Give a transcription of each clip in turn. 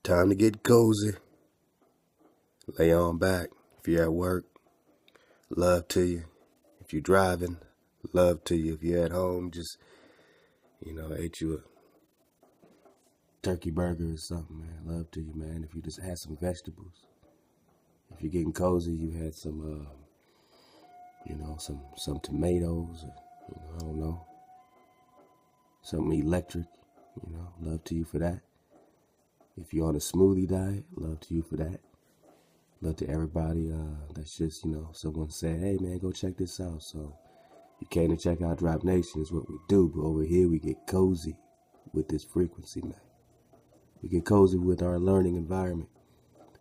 Time to get cozy. Lay on back. If you're at work, love to you. If you're driving, love to you. If you're at home, just, ate you a turkey burger or something, man. Love to you, man. If you just had some vegetables. If you're getting cozy, you had some, some tomatoes, or, I don't know, something electric, love to you for that. If you're on a smoothie diet, love to you for that. Love to everybody that's just, someone said, hey, man, go check this out. So you came to check out Drop Nation is what we do. But over here, we get cozy with this frequency, man. We get cozy with our learning environment.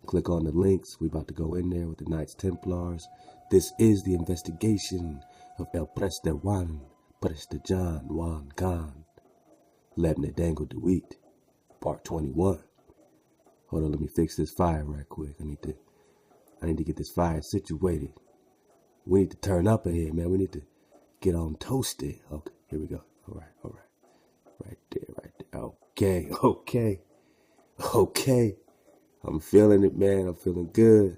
Click on the links. We're about to go in there with the Knights Templars. This is the investigation of El Prester Juan, Prester John, Juan Khan, Lebne Dango DeWeet, part 21. Hold on, let me fix this fire right quick. I need to get this fire situated. We need to turn up in here, man. We need to get on toasted. Okay, here we go. All right. Right there. Okay. I'm feeling it, man. I'm feeling good.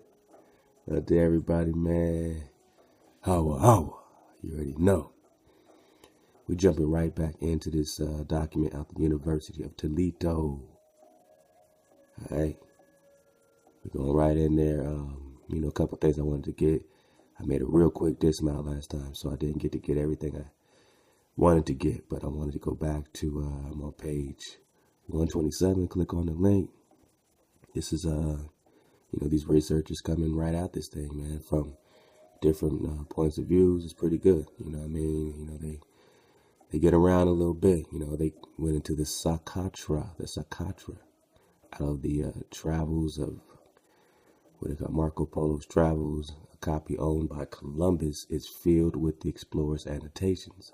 Out there, everybody, man. How? You already know. We're jumping right back into this document out the University of Toledo. All right. We're going right in there. A couple things I wanted to get. I made a real quick dismount last time, so I didn't get to get everything I wanted to get, but I wanted to go back to, I'm on page 127. Click on the link. This is, these researchers coming right out this thing, man, from different points of views. It's pretty good. They get around a little bit. They went into the Sakatra, out of the travels of, what they call Marco Polo's Travels. A copy owned by Columbus is filled with the explorer's annotations.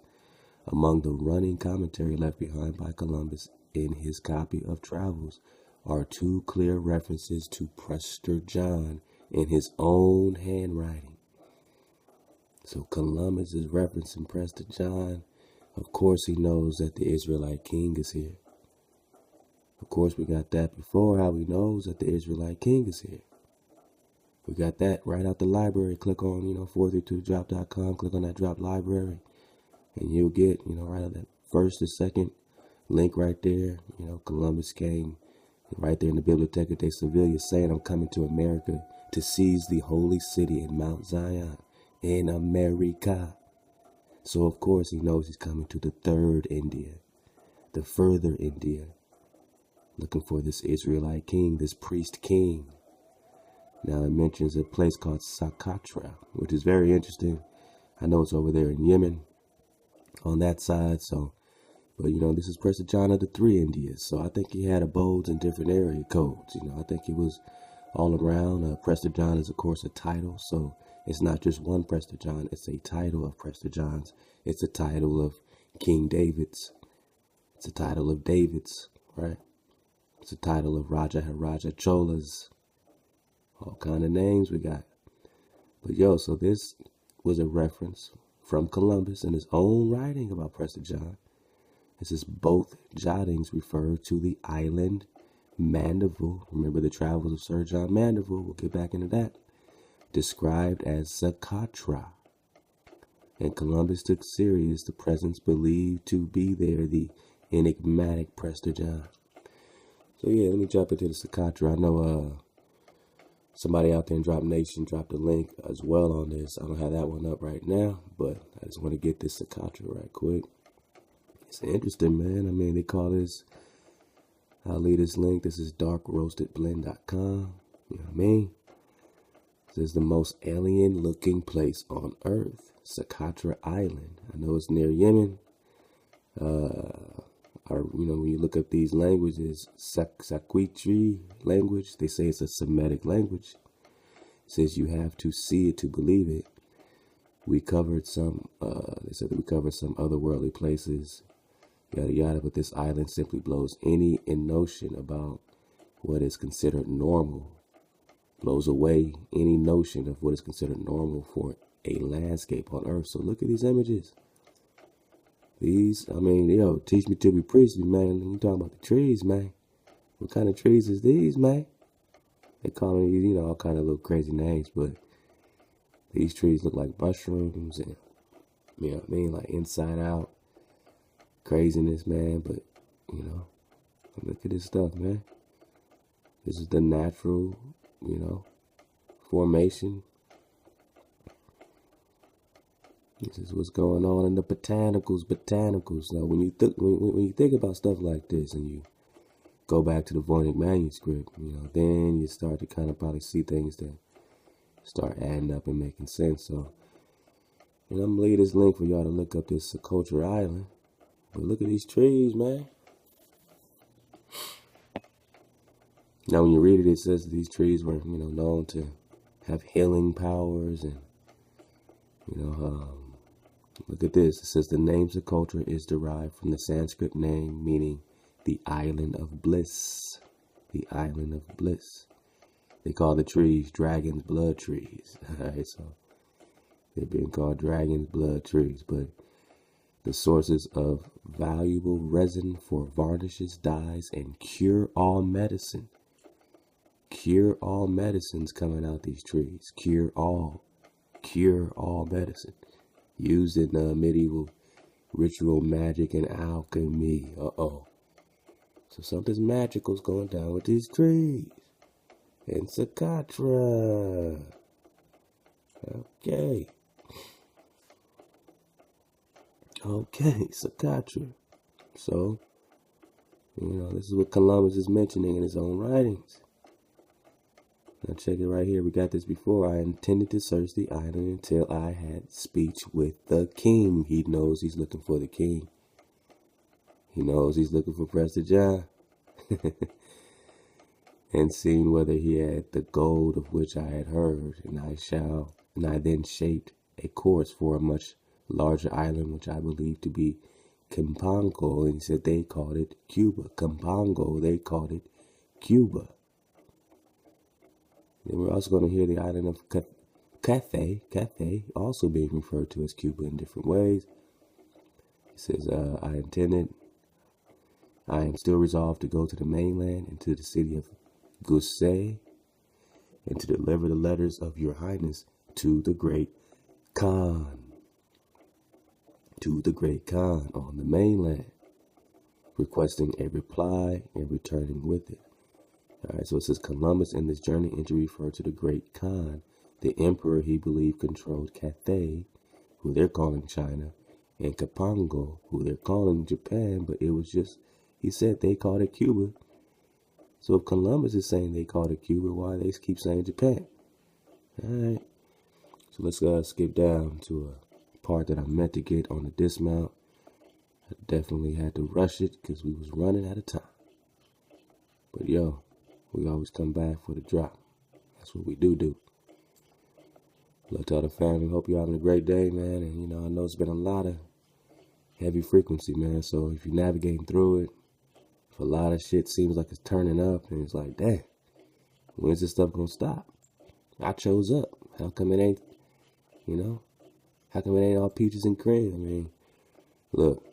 Among the running commentary left behind by Columbus in his copy of Travels are two clear references to Prester John in his own handwriting. So Columbus is referencing Prester John. Of course he knows that the Israelite king is here. Of course we got that before, how he knows that the Israelite king is here. We got that right out the library. Click on, 432drop.com. Click on that drop library. And you'll get, right on that first or second link right there. Columbus came right there in the Biblioteca de Sevilla saying, I'm coming to America to seize the holy city in Mount Zion in America. So, of course, he knows he's coming to the third India, the further India, looking for this Israelite king, this priest king. Now it mentions a place called Sakatra, which is very interesting. I know it's over there in Yemen on that side. So, but this is Prester John of the three Indias. So I think he had abodes in different area codes. I think he was all around. Prester John is, of course, a title. So it's not just one Prester John. It's a title of Prester Johns. It's a title of King David's. It's a title of David's, right? It's a title of Raja Chola's. All kind of names we got. But so this was a reference from Columbus in his own writing about Prester John. This is both jottings refer to the island Mandeville. Remember the travels of Sir John Mandeville. We'll get back into that. Described as Sakatra. And Columbus took serious the presence believed to be there, the enigmatic Prester John. So let me jump into the Sakatra. I know somebody out there in Drop Nation dropped a link as well on this. I don't have that one up right now, but I just want to get this Sakatra right quick. It's interesting, man. They call this, I'll leave this link. This is darkroastedblend.com. You know what I mean? This is the most alien looking place on earth, Sakatra Island. I know it's near Yemen. When you look up these languages, Sakwitri language, they say it's a Semitic language. It says you have to see it to believe it. We covered some, they said that we covered some otherworldly places, yada yada, but this island simply blows any notion about what is considered normal, blows away any notion of what is considered normal for a landscape on earth. So look at these images. These, teach me to be priestly, man. You talking about the trees, man. What kind of trees is these, man? They call them, you know, all kind of little crazy names, but these trees look like mushrooms and, you know what I mean, like inside out craziness, man. But, you know, look at this stuff, man. This is the natural, you know, formation. This is what's going on in the botanicals. Now, when you think about stuff like this and you go back to the Voynich manuscript, you know, then you start to kind of probably see things that start adding up and making sense. So, and I'm gonna leave this link for y'all to look up this Socotra Island. But look at these trees, man. Now, when you read it, it says that these trees were, you know, known to have healing powers, and you know, look at this. It says the name Socotra is derived from the Sanskrit name meaning the island of bliss. The island of bliss. They call the trees dragon's blood trees. Alright, so they've been called dragon's blood trees, but the sources of valuable resin for varnishes, dyes, and cure all medicine. Cure all medicines coming out these trees. Cure all medicine. Used in medieval ritual magic and alchemy. So something's magical's going down with these trees. And Socotra. Okay, Socotra. So, you know, this is what Columbus is mentioning in his own writings. Now check it right here. We got this before. I intended to search the island until I had speech with the king. He knows he's looking for the king. He knows he's looking for Prester John. And seen whether he had the gold of which I had heard, and I then shaped a course for a much larger island, which I believed to be Campango, and he said they called it Cuba. Campango, they called it Cuba. Then we're also going to hear the island of Cathay, also being referred to as Cuba in different ways. He says, I am still resolved to go to the mainland and to the city of Cuzco, and to deliver the letters of your highness to the great Khan. To the great Khan on the mainland, requesting a reply and returning with it. Alright, so it says Columbus in this journey entry referred to the great Khan, the emperor he believed controlled Cathay, who they're calling China, and Campango, who they're calling Japan, but it was just, he said they called it Cuba. So if Columbus is saying they called it Cuba, why they keep saying Japan? Alright, so let's skip down to a part that I meant to get on the dismount. I definitely had to rush it because we was running out of time. But yo, we always come back for the drop. That's what we do. Love to all the family. Hope you're having a great day, man. And, you know, I know it's been a lot of heavy frequency, man. So if you're navigating through it, if a lot of shit seems like it's turning up, and it's like, damn, when's this stuff gonna stop? I chose up. How come it ain't, you know? How come it ain't all peaches and cream? I mean, look,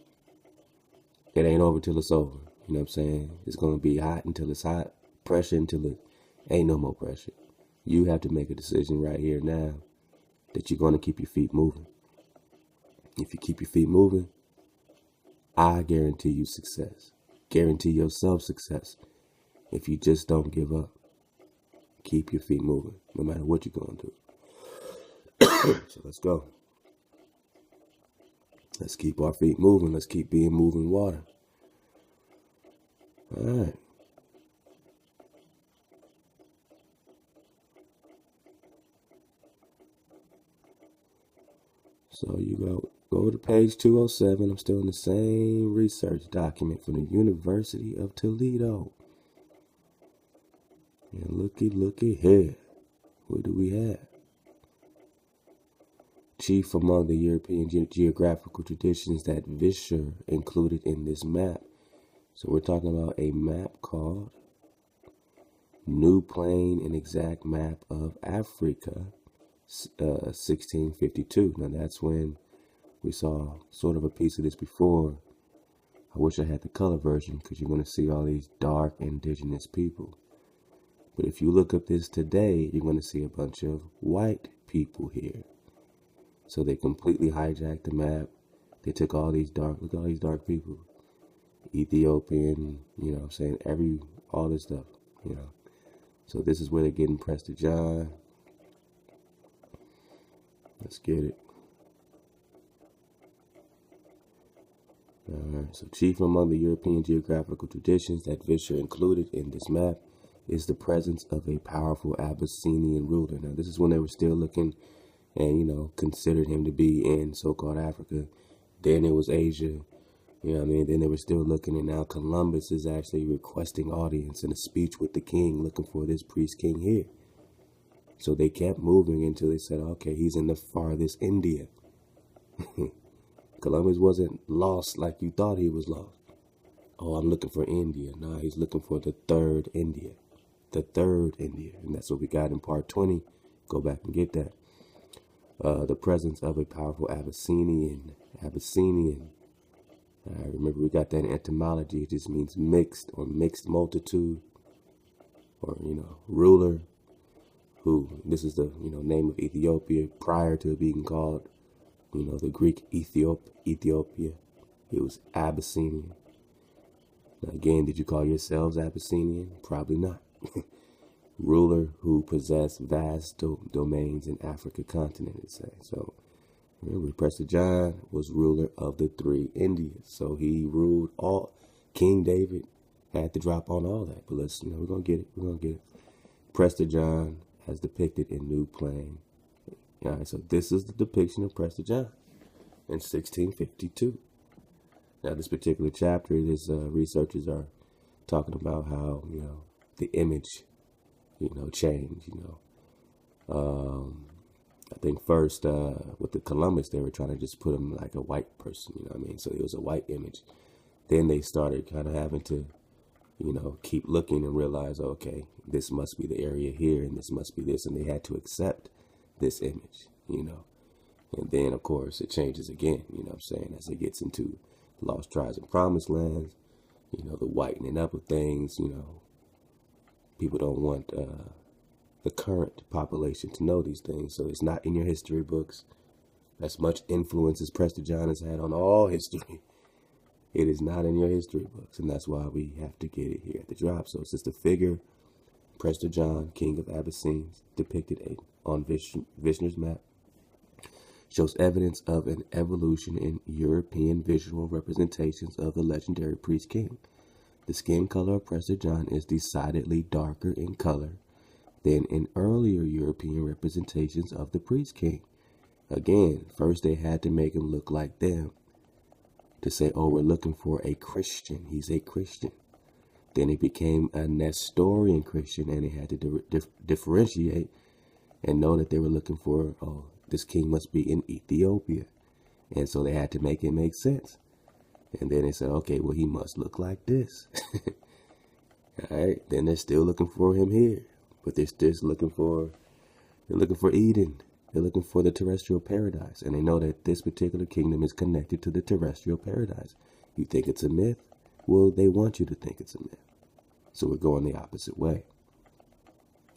it ain't over till it's over. You know what I'm saying? It's gonna be hot until it's hot. Pressure until it ain't no more pressure. You have to make a decision right here now that you're gonna keep your feet moving. If you keep your feet moving, I guarantee you success. Guarantee yourself success. If you just don't give up, keep your feet moving, no matter what you're going to do. So let's go. Let's keep our feet moving. Let's keep being moving water. All right. So you go to page 207. I'm still in the same research document from the University of Toledo. And looky here. What do we have? Chief among the European geographical traditions that Vischer included in this map. So we're talking about a map called New Plain and Exact Map of Africa, 1652. Now that's when we saw sort of a piece of this before. I wish I had the color version because you're going to see all these dark indigenous people. But if you look up this today, you're going to see a bunch of white people here. So they completely hijacked the map. They took all these dark, look at all these dark people. Ethiopian, you know what I'm saying, all this stuff, you know. So this is where they're getting Prester John. Let's get it. Alright, so chief among the European geographical traditions that Vischer included in this map is the presence of a powerful Abyssinian ruler. Now this is when they were still looking and, you know, considered him to be in so-called Africa. Then it was Asia, you know what I mean? Then they were still looking, and now Columbus is actually requesting audience in a speech with the king, looking for this priest king here. So they kept moving until they said, okay, he's in the farthest India. Columbus wasn't lost like you thought he was lost. Oh, I'm looking for India. No, he's looking for the third India. The third India. And that's what we got in part 20. Go back and get that. The presence of a powerful Abyssinian. Remember, we got that in etymology. It just means mixed or mixed multitude, or, you know, ruler. Who, this is the, you know, name of Ethiopia prior to it being called, you know, the Greek Ethiopia. It was Abyssinian. Now again, did you call yourselves Abyssinian? Probably not. Ruler who possessed vast domains in Africa continent, it says. So remember, Prester John was ruler of the three Indias. So he ruled all. King David had to drop on all that. But let's, you know, we're going to get it. We're going to get it. Prester John as depicted in New Plain. All right, so this is the depiction of Prester John in 1652. Now, this particular chapter, researchers are talking about how, you know, the image, you know, changed, you know. I think first with the Columbus, they were trying to just put him like a white person, you know what I mean? So it was a white image. Then they started kind of having to, you know, keep looking and realize, okay, this must be the area here and this must be this. And they had to accept this image, you know. And then, of course, it changes again, you know what I'm saying, as it gets into Lost Tribes and Promised Lands, you know, the whitening up of things, you know. People don't want the current population to know these things, so it's not in your history books. As much influence as Prester John has had on all history, it is not in your history books, and that's why we have to get it here at the drop. So it's just a figure, Prester John, king of Abyssines, depicted on Vischer's map. Shows evidence of an evolution in European visual representations of the legendary priest king. The skin color of Prester John is decidedly darker in color than in earlier European representations of the priest king. Again, first they had to make him look like them to say, oh, we're looking for a Christian. He's a Christian. Then he became a Nestorian Christian, and they had to differentiate and know that they were looking for, oh, this king must be in Ethiopia. And so they had to make it make sense. And then they said, okay, well, he must look like this. All right. Then they're still looking for him here. But they're still looking for Eden. They're looking for the terrestrial paradise. And they know that this particular kingdom is connected to the terrestrial paradise. You think it's a myth? Well, they want you to think it's a myth. So we're going the opposite way.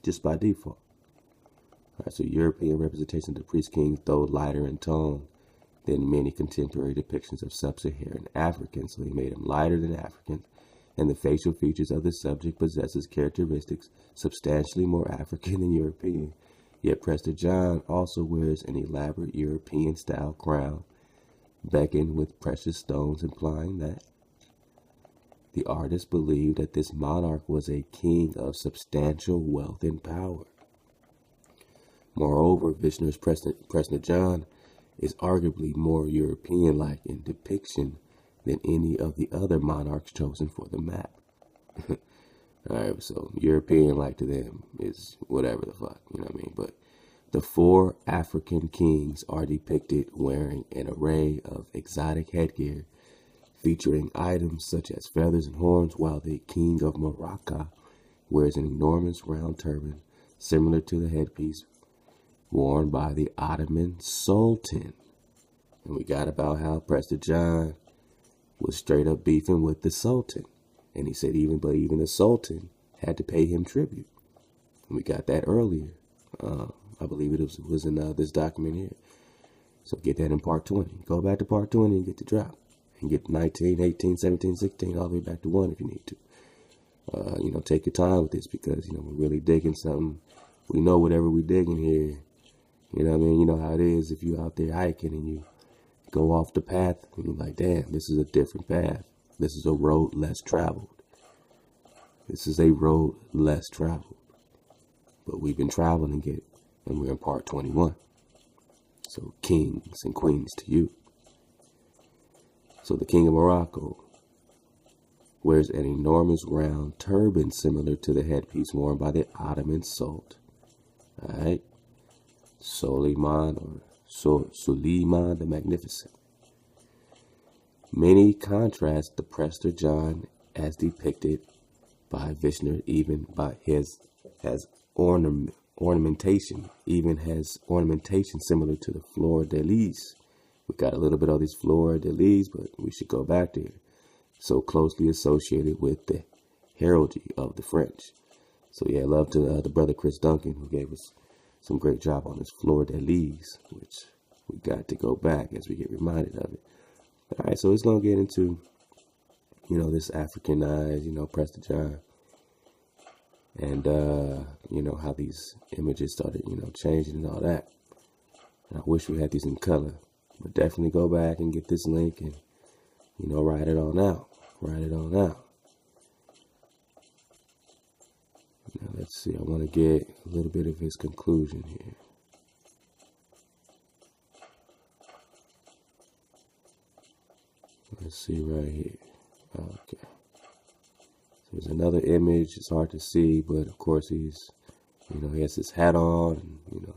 Just by default. All right, so European representation of the priest king, though lighter in tone than many contemporary depictions of sub-Saharan Africans. So he made him lighter than Africans, and the facial features of the subject possesses characteristics substantially more African than European. Yet Prester John also wears an elaborate European-style crown, beckoned with precious stones, implying that the artist believed that this monarch was a king of substantial wealth and power. Moreover, Vischer's Prester John is arguably more European-like in depiction than any of the other monarchs chosen for the map. Alright, so European-like to them is whatever the fuck, you know what I mean? But the four African kings are depicted wearing an array of exotic headgear featuring items such as feathers and horns, while the king of Morocco wears an enormous round turban similar to the headpiece worn by the Ottoman Sultan. And we got about how Prester John, was straight up beefing with the Sultan. And he said even the Sultan had to pay him tribute. And we got that earlier. I believe it was in this document here. So get that in part 20. Go back to part 20 and get the drop. And get 19, 18, 17, 16, all the way back to 1 if you need to. Take your time with this because, we're really digging something. We know whatever we're digging here. You know what I mean? You know how it is if you're out there hiking and you go off the path and you're like, damn, this is a different path. This is a road less traveled. This is a road less traveled. But we've been traveling it, and we're in part 21. So kings and queens to you. So the king of Morocco wears an enormous round turban similar to the headpiece worn by the Ottoman Sultan. Alright? Suleiman the Magnificent. Many contrast the Prester John as depicted by Vishnu even by his ornamentation, even has ornamentation similar to the fleur de lis. We got a little bit of these fleur de lis, but we should go back there. So closely associated with the heraldry of the French. So yeah, love to the brother Chris Duncan who gave us some great job on his fleur de lis, which we got to go back as we get reminded of it. All right, so it's gonna get into this Africanized, Prester John, and how these images started changing and all that. And I wish we had these in color, but definitely go back and get this link and write it on out. Write it on out. Now let's see, I want to get a little bit of his conclusion here. Let's see right here. Okay. So there's another image. It's hard to see, but of course he's, he has his hat on. And,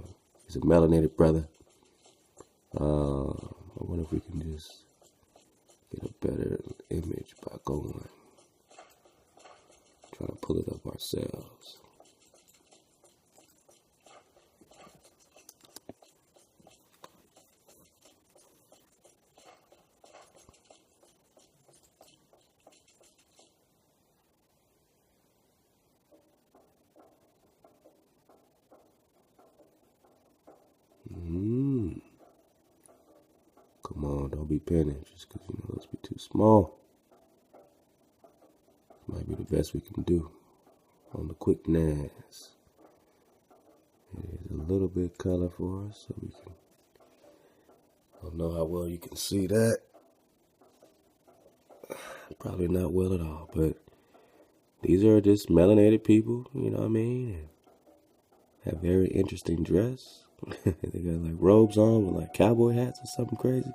he's a melanated brother. I wonder if we can just get a better image by going. Trying to pull it up ourselves. Come on, don't be penning just because those be too small. Might be the best we can do on the quick NAS. It is a little bit color for us, so we can. I don't know how well you can see that. Probably not well at all, but these are just melanated people, you know what I mean? And have very interesting dress. They got like robes on with like cowboy hats or something crazy.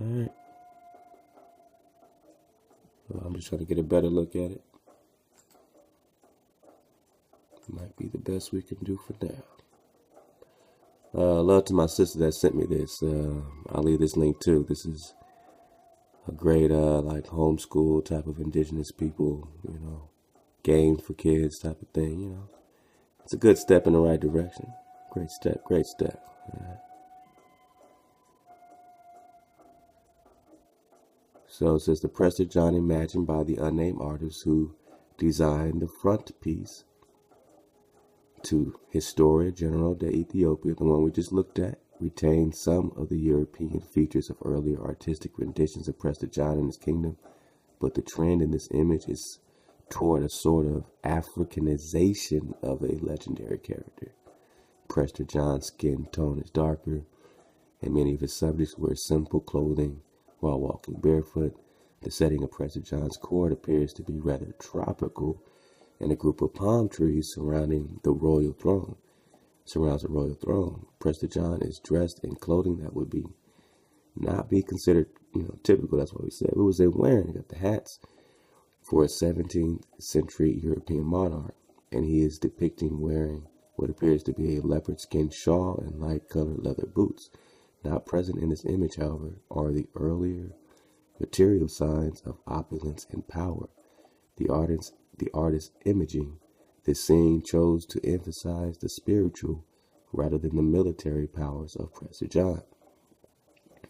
Alright. Well, I'm just trying to get a better look at it. Might be the best we can do for now. Love to my sister that sent me this. I'll leave this link too. This is a great like homeschool type of indigenous people, games for kids type of thing, It's a good step in the right direction. Great step, great step. Right. So it says the Prester John imagined by the unnamed artist who designed the frontispiece to Historia General de Ethiopia, the one we just looked at, retained some of the European features of earlier artistic renditions of Prester John and his kingdom, but the trend in this image is toward a sort of Africanization of a legendary character. Prester John's skin tone is darker, and many of his subjects wear simple clothing while walking barefoot. The setting of Prester John's court appears to be rather tropical, and a group of palm trees surrounds the royal throne. Prester John is dressed in clothing that would not be considered, typical. That's what we said. What was they wearing? They got the hats for a 17th century European monarch, and he is depicting wearing what appears to be a leopard skin shawl and light colored leather boots. Not present in this image, however, are the earlier material signs of opulence and power. The artist imaging this scene chose to emphasize the spiritual rather than the military powers of Prester John.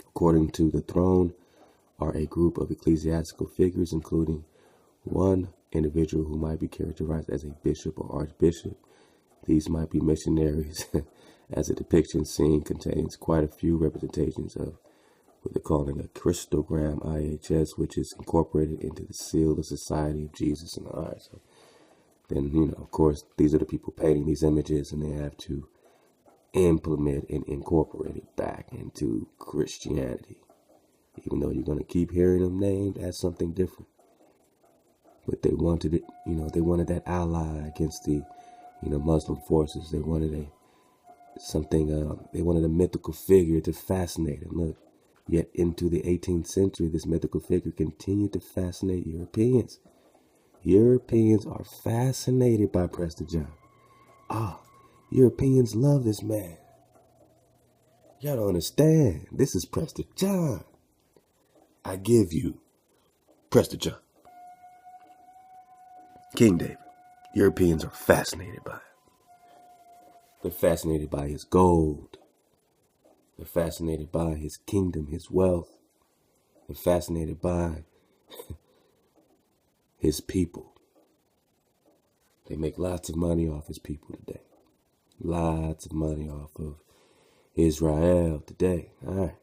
According to the throne are a group of ecclesiastical figures, including one individual who might be characterized as a bishop or archbishop. These might be missionaries, as a depiction scene contains quite a few representations of what they're calling a Christogram IHS, which is incorporated into the seal of the Society of Jesus in the eye. So then, of course, these are the people painting these images, and they have to implement and incorporate it back into Christianity. Even though you're going to keep hearing them named as something different. But they wanted it, they wanted that ally against the, Muslim forces. They wanted they wanted a mythical figure to fascinate them. Look, yet into the 18th century, this mythical figure continued to fascinate Europeans. Europeans are fascinated by Prester John. Europeans love this man. Y'all don't understand. This is Prester John. I give you Prester John. King David. Europeans are fascinated by it. They're fascinated by his gold. They're fascinated by his kingdom, his wealth. They're fascinated by his people. They make lots of money off his people today. Lots of money off of Israel today. All right.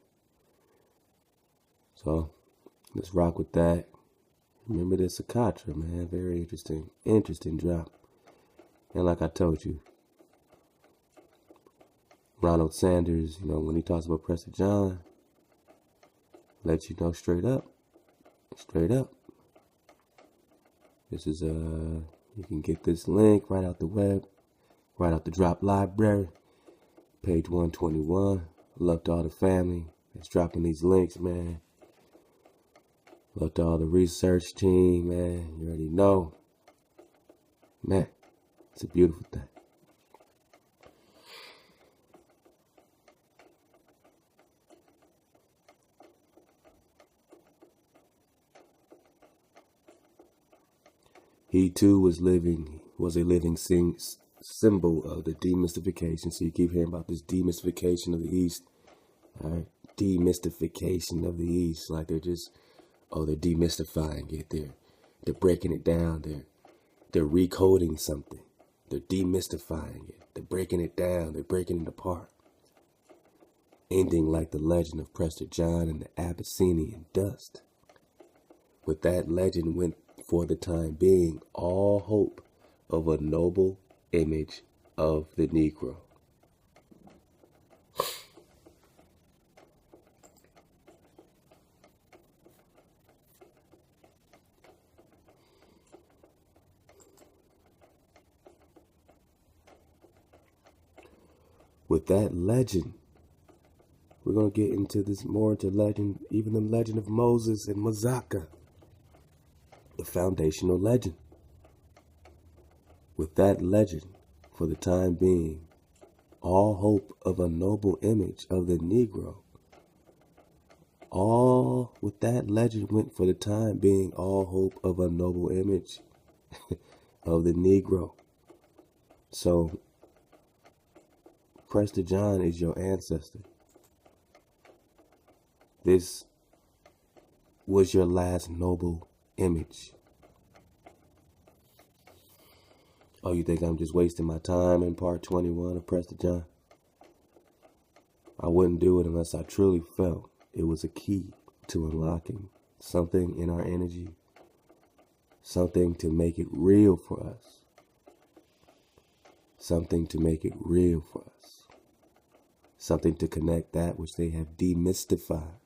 So let's rock with that. Remember the Sakatra, man. Very interesting drop. And like I told you, Ronald Sanders, when he talks about Prester John, let you know straight up. This is you can get this link right out the web, right out the drop library, page 121. Love to all the family that's dropping these links, man. Love to all the research team, man. You already know. Man, it's a beautiful thing. He too was a living symbol of the demystification. So you keep hearing about this demystification of the East. All right, demystification of the East. Like they're demystifying it. They're breaking it down. They're recoding something. They're demystifying it. They're breaking it down. They're breaking it apart. Ending like the legend of Prester John and the Abyssinian dust. With that legend went for the time being all hope of a noble image of the Negro. With that legend, we're going to get into legend, even the legend of Moses and Mosoch, the foundational legend. With that legend, for the time being, all hope of a noble image of the Negro. With that legend went for the time being all hope of a noble image of the Negro. So, Prester John is your ancestor. This was your last noble image. Oh, you think I'm just wasting my time in part 21 of Prester John? I wouldn't do it unless I truly felt it was a key to unlocking something in our energy, something to make it real for us. Something to make it real for us. Something to connect that which they have demystified,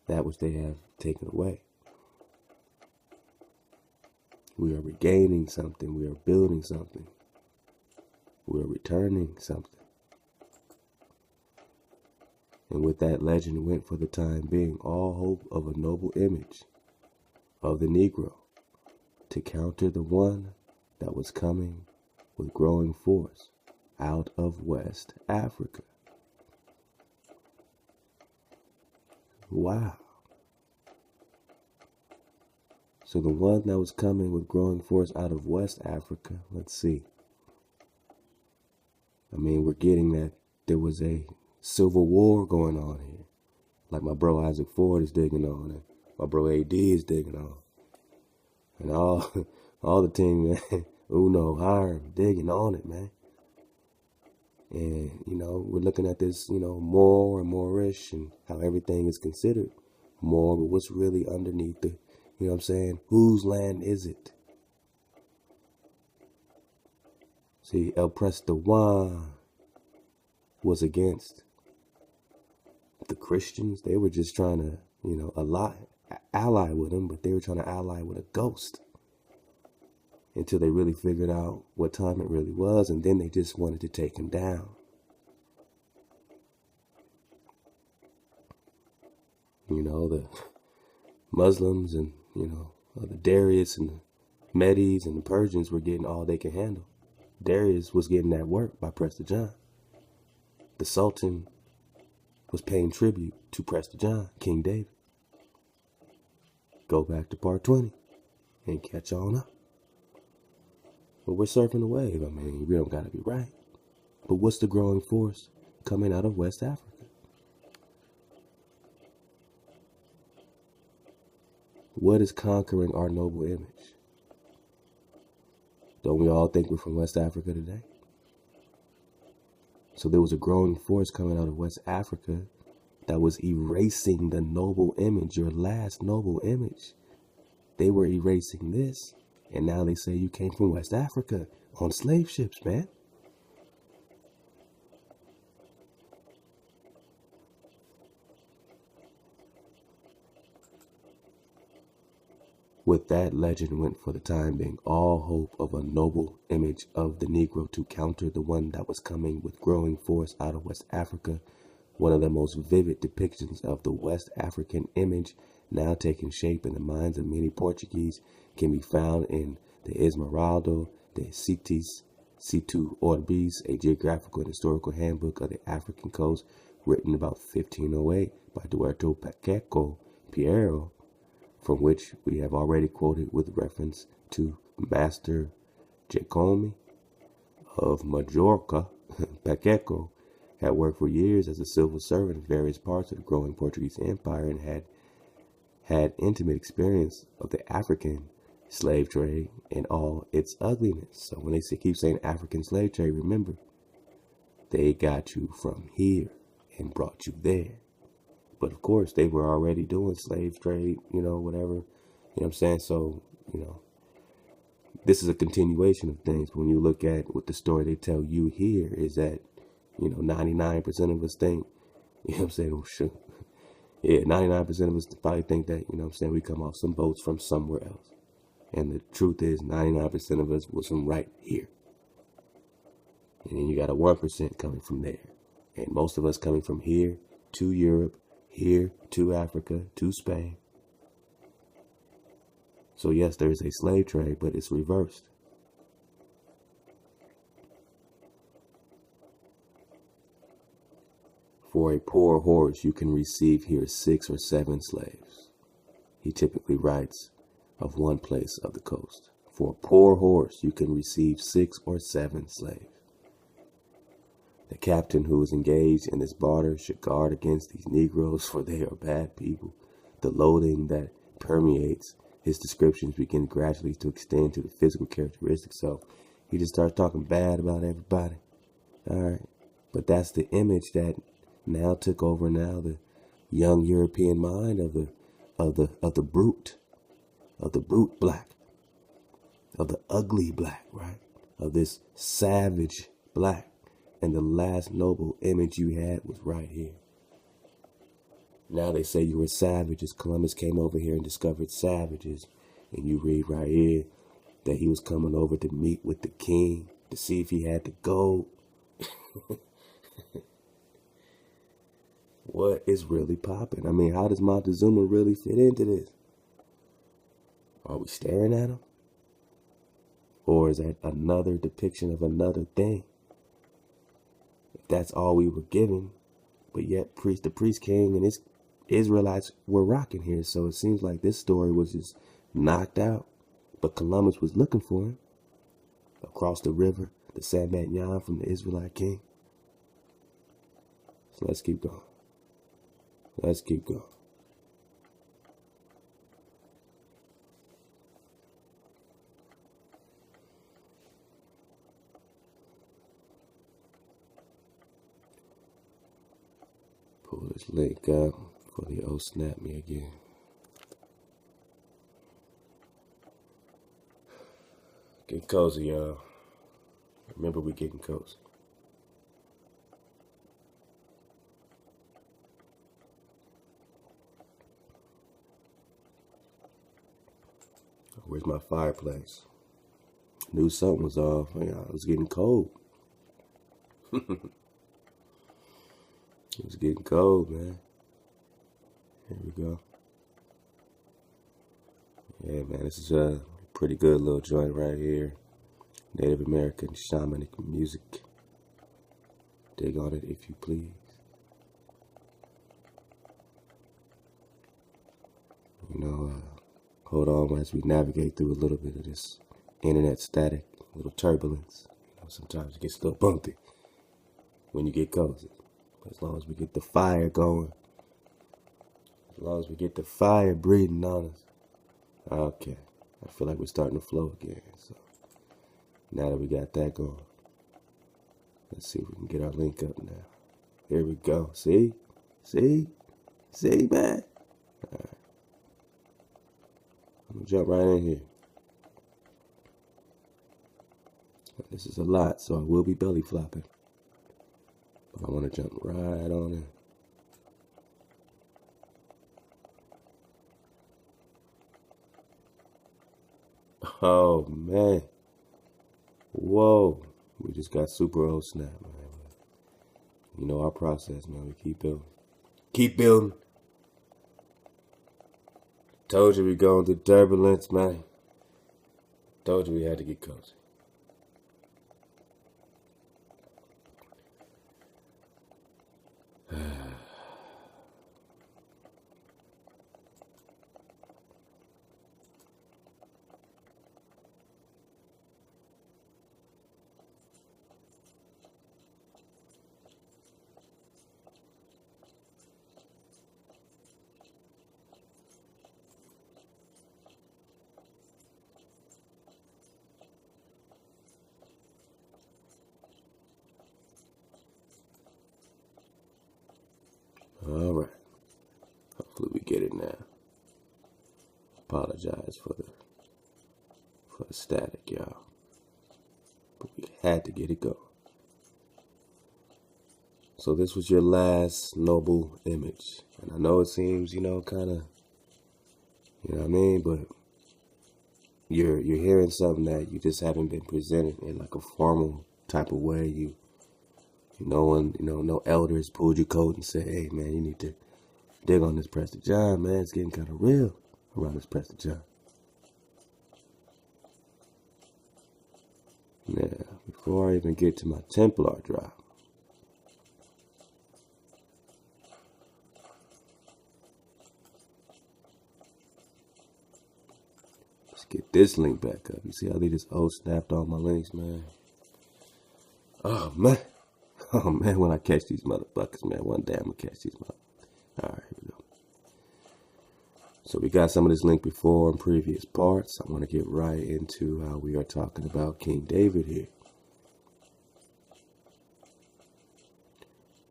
that which they have taken away. We are regaining something. We are building something. We are returning something. And with that legend went for the time being all hope of a noble image of the Negro to counter the one that was coming with growing force out of West Africa. Wow. So the one that was coming with growing force out of West Africa, let's see. I mean, we're getting that there was a civil war going on here. like my bro Isaac Ford is digging on, and my bro AD is digging on, and all the team, man, Uno, Hiram, digging on it, man. And, we're looking at this, Moor and Moorish and how everything is considered Moor, but what's really underneath the, whose land is it? See, El Prester was against the Christians. They were just trying to, ally with them, but they were trying to ally with a ghost until they really figured out what time it really was, and then they just wanted to take him down. The Muslims and, the Darius and the Medes and the Persians were getting all they could handle. Darius was getting that work by Prester John. The Sultan was paying tribute to Prester John, King David. Go back to part 20 and catch on up. But we're surfing the wave. I mean, we don't got to be right. But what's the growing force coming out of West Africa? What is conquering our noble image? Don't we all think we're from West Africa today? So there was a growing force coming out of West Africa that was erasing the noble image, your last noble image. They were erasing this, and now they say you came from West Africa on slave ships, man. With that, legend went for the time being all hope of a noble image of the Negro to counter the one that was coming with growing force out of West Africa. One of the most vivid depictions of the West African image now taking shape in the minds of many Portuguese can be found in the Esmeralda de Citis Situ Orbis, a geographical and historical handbook of the African coast, written about 1508 by Duerto Pacheco Piero, from which we have already quoted with reference to Master Jacome of Majorca. Pacheco had worked for years as a civil servant in various parts of the growing Portuguese Empire and had intimate experience of the African slave trade and all its ugliness. So when they keep saying African slave trade, remember, they got you from here and brought you there. But of course, they were already doing slave trade, whatever. You know what I'm saying? So, this is a continuation of things. When you look at what the story they tell you here is that, 99% of us think, oh, shoot. Yeah, 99% of us probably think that, we come off some boats from somewhere else. And the truth is, 99% of us was from right here. And then you got a 1% coming from there. And most of us coming from here to Europe, here to Africa, to Spain. So yes, there is a slave trade, but it's reversed. For a poor horse, you can receive here 6 or 7 slaves. He typically writes of one place of the coast. For a poor horse, you can receive 6 or 7 slaves. The captain who is engaged in this barter should guard against these Negroes, for they are bad people. The loathing that permeates his descriptions begins gradually to extend to the physical characteristics. So he just starts talking bad about everybody. All right. But that's the image that now took over the young European mind of the brute black, of the ugly black, right? Of this savage black. And the last noble image you had was right here. Now they say you were savages. Columbus came over here and discovered savages. And you read right here that he was coming over to meet with the king to see if he had the gold. What is really popping? I mean, how does Montezuma really fit into this? Are we staring at him? Or is that another depiction of another thing? That's all we were given, but yet the priest king and his Israelites were rocking here. So it seems like this story was just knocked out, but Columbus was looking for him across the river, the Samat from the Israelite king. So let's keep going. Let's keep going. Pull this link up before they snap me again. Get cozy, y'all. Remember, we getting cozy. Where's my fireplace? Knew something was off. Yeah, it was getting cold. It was getting cold, man. Here we go. Yeah, man, this is a pretty good little joint right here. Native American shamanic music. Dig on it if you please. You know, hold on as we navigate through a little bit of this internet static, a little turbulence. You know, sometimes it gets a little bumpy when you get cozy. But as long as we get the fire going, as long as we get the fire breathing on us, okay. I feel like we're starting to flow again. So now that we got that going, let's see if we can get our link up now. Here we go. See? See? See, man? All right. I'm going to jump right in here. This is a lot, so I will be belly flopping. But I want to jump right on in. Oh, man. Whoa. We just got super old snap, man. You know our process, man. We keep building. Keep building. Told you we going through turbulence, man. Told you we had to get cozy. All right. Hopefully we get it now. Apologize for the static, y'all. But we had to get it going. So this was your last noble image. And I know it seems, you know, kind of, you know what I mean? But you're hearing something that you just haven't been presented in like a formal type of way. No elders pulled your coat and said, hey, man, you need to dig on this Prester John, man. It's getting kind of real around this Prester John. Now, before I even get to my Templar drop, let's get this link back up. You see how they just snapped all my links, man? Oh, man. Oh, man, when I catch these motherfuckers, man, one day I'm going to catch these motherfuckers. All right, here we go. So we got some of this link before in previous parts. I want to get right into how we are talking about King David here.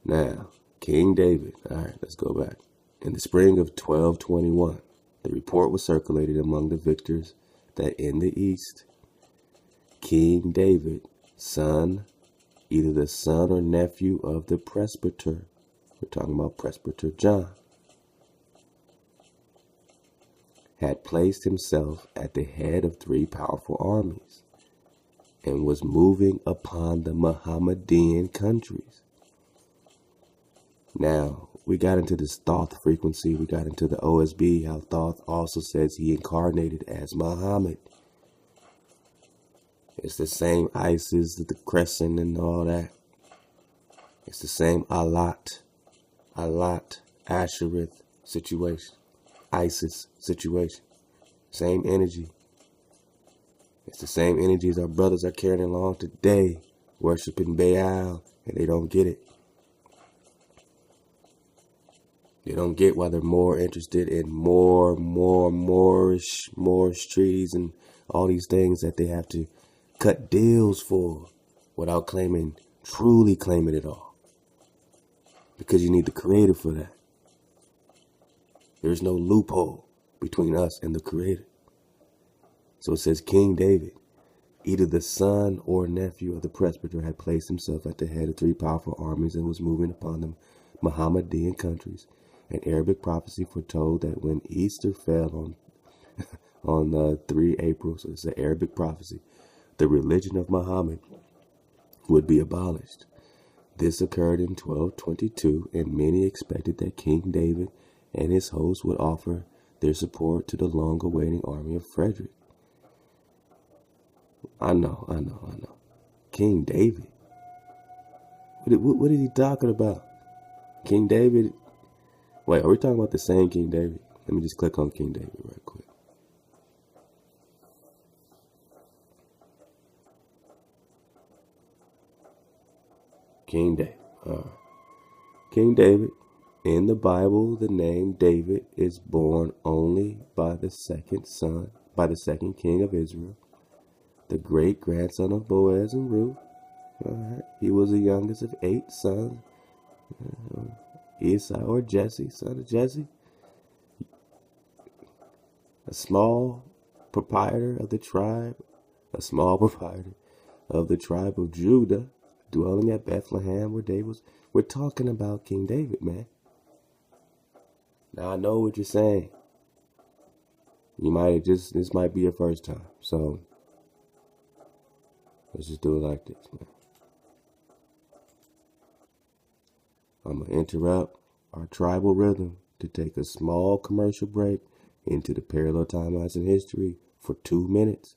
Now, King David. All right, let's go back. In the spring of 1221, the report was circulated among the victors that in the east, King David, either the son or nephew of the presbyter, we're talking about Presbyter John, had placed himself at the head of 3 powerful armies and was moving upon the Mohammedan countries. Now, we got into this Thoth frequency. We got into the OSB, how Thoth also says he incarnated as Muhammad. It's the same Isis, the crescent and all that. It's the same Alat, Ashereth situation, Isis situation. Same energy. It's the same energies our brothers are carrying along today, worshiping Baal, and they don't get it. They don't get why they're more interested in more Moorish treaties and all these things that they have to cut deals for without truly claiming it all. Because you need the creator for that. There's no loophole between us and the creator. So it says King David, either the son or nephew of the presbyter, had placed himself at the head of 3 powerful armies and was moving upon the Mohammedan countries. An Arabic prophecy foretold that when Easter fell on 3 April, so it's an Arabic prophecy, the religion of Muhammad would be abolished. This occurred in 1222, and many expected that King David and his host would offer their support to the long-awaiting army of Frederick. I know. King David. What is he talking about? King David? Wait, are we talking about the same King David? Let me just click on King David right quick. King David. All right. King David. In the Bible, the name David is born only by the second king of Israel, the great grandson of Boaz and Ruth. All right. He was the youngest of 8 sons. Esau or Jesse, son of Jesse. A small proprietor of the tribe of Judah, dwelling at Bethlehem where David was. We're talking about King David, man. Now I know what you're saying. This might be your first time. So let's just do it like this, man. I'm going to interrupt our tribal rhythm to take a small commercial break into the parallel timelines in history for 2 minutes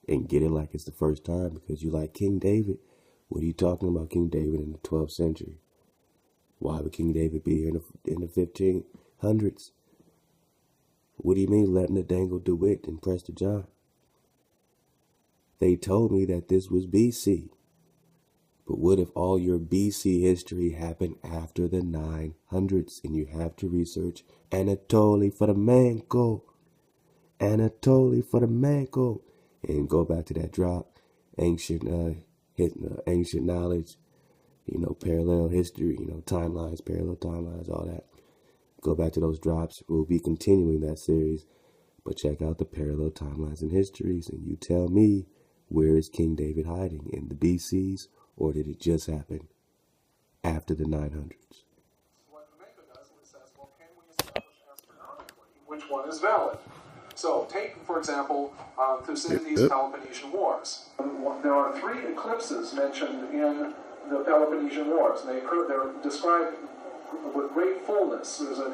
and get it like it's the first time because you like King David. What are you talking about King David in the 12th century? Why would King David be here in the 1500s? What do you mean letting the dangle DeWitt and Prester John? They told me that this was BC. But what if all your BC history happened after the 900s and you have to research Anatoly Fomenko and go back to that drop, ancient knowledge, parallel history, parallel timelines, all that. Go back to those drops. We'll be continuing that series, but check out the parallel timelines and histories and you tell me, where is King David hiding, in the BCs? Or did it just happen after the 900s? What Fomenko does is says, well, can we establish astronomically which one is valid? So take, for example, Thucydides' Peloponnesian Wars. There are 3 eclipses mentioned in the Peloponnesian Wars, and they're described with great fullness. There's a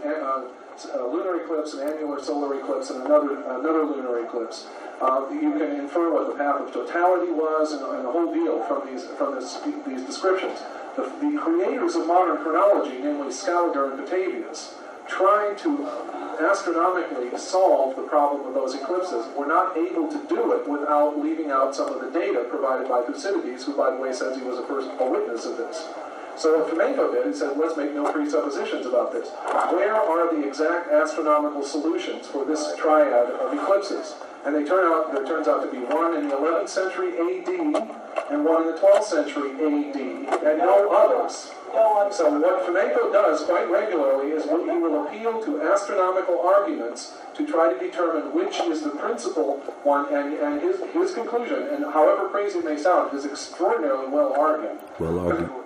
lunar eclipse, an annular solar eclipse, and another lunar eclipse. You can infer what the path of totality was, and the whole deal from these descriptions. The creators of modern chronology, namely Scaliger and Petavius, trying to astronomically solve the problem of those eclipses, were not able to do it without leaving out some of the data provided by Thucydides, who, by the way, says he was a witness of this. So what Fomenko did, he said, let's make no presuppositions about this. Where are the exact astronomical solutions for this triad of eclipses? And there turns out to be one in the 11th century AD and one in the 12th century AD, and no others. So what Fomenko does quite regularly is he will appeal to astronomical arguments to try to determine which is the principal one, and his conclusion, and however crazy it may sound, is extraordinarily well argued.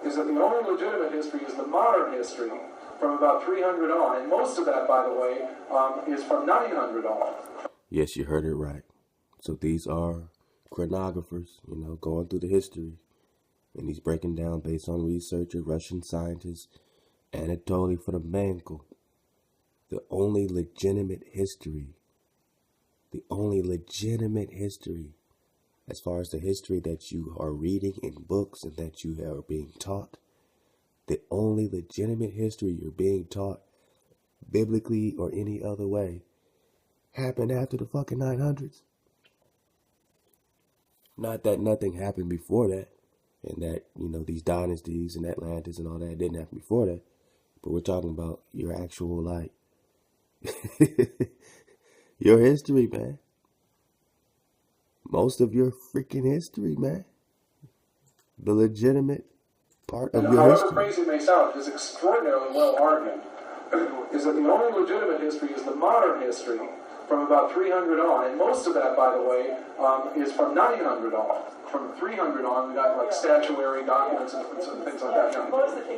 Is that the only legitimate history is the modern history from about 300 on, and most of that, by the way, is from 900 on. Yes, you heard it right. So these are chronographers, going through the history. And he's breaking down based on research of Russian scientist Anatoly Fomenko. The only legitimate history as far as the history that you are reading in books and that you are being taught, the only legitimate history you're being taught, biblically or any other way, happened after the fucking 900s. Not that nothing happened before that, and that, these dynasties and Atlantis and all that didn't happen before that, but we're talking about your actual, like, your history, man. Most of your freaking history, man. The legitimate part of your history. However crazy it may sound, it is extraordinarily well argued, is that the only legitimate history is the modern history from about 300 on. And most of that, by the way, is from 900 on. From 300 on, we got like statuary documents and things like that.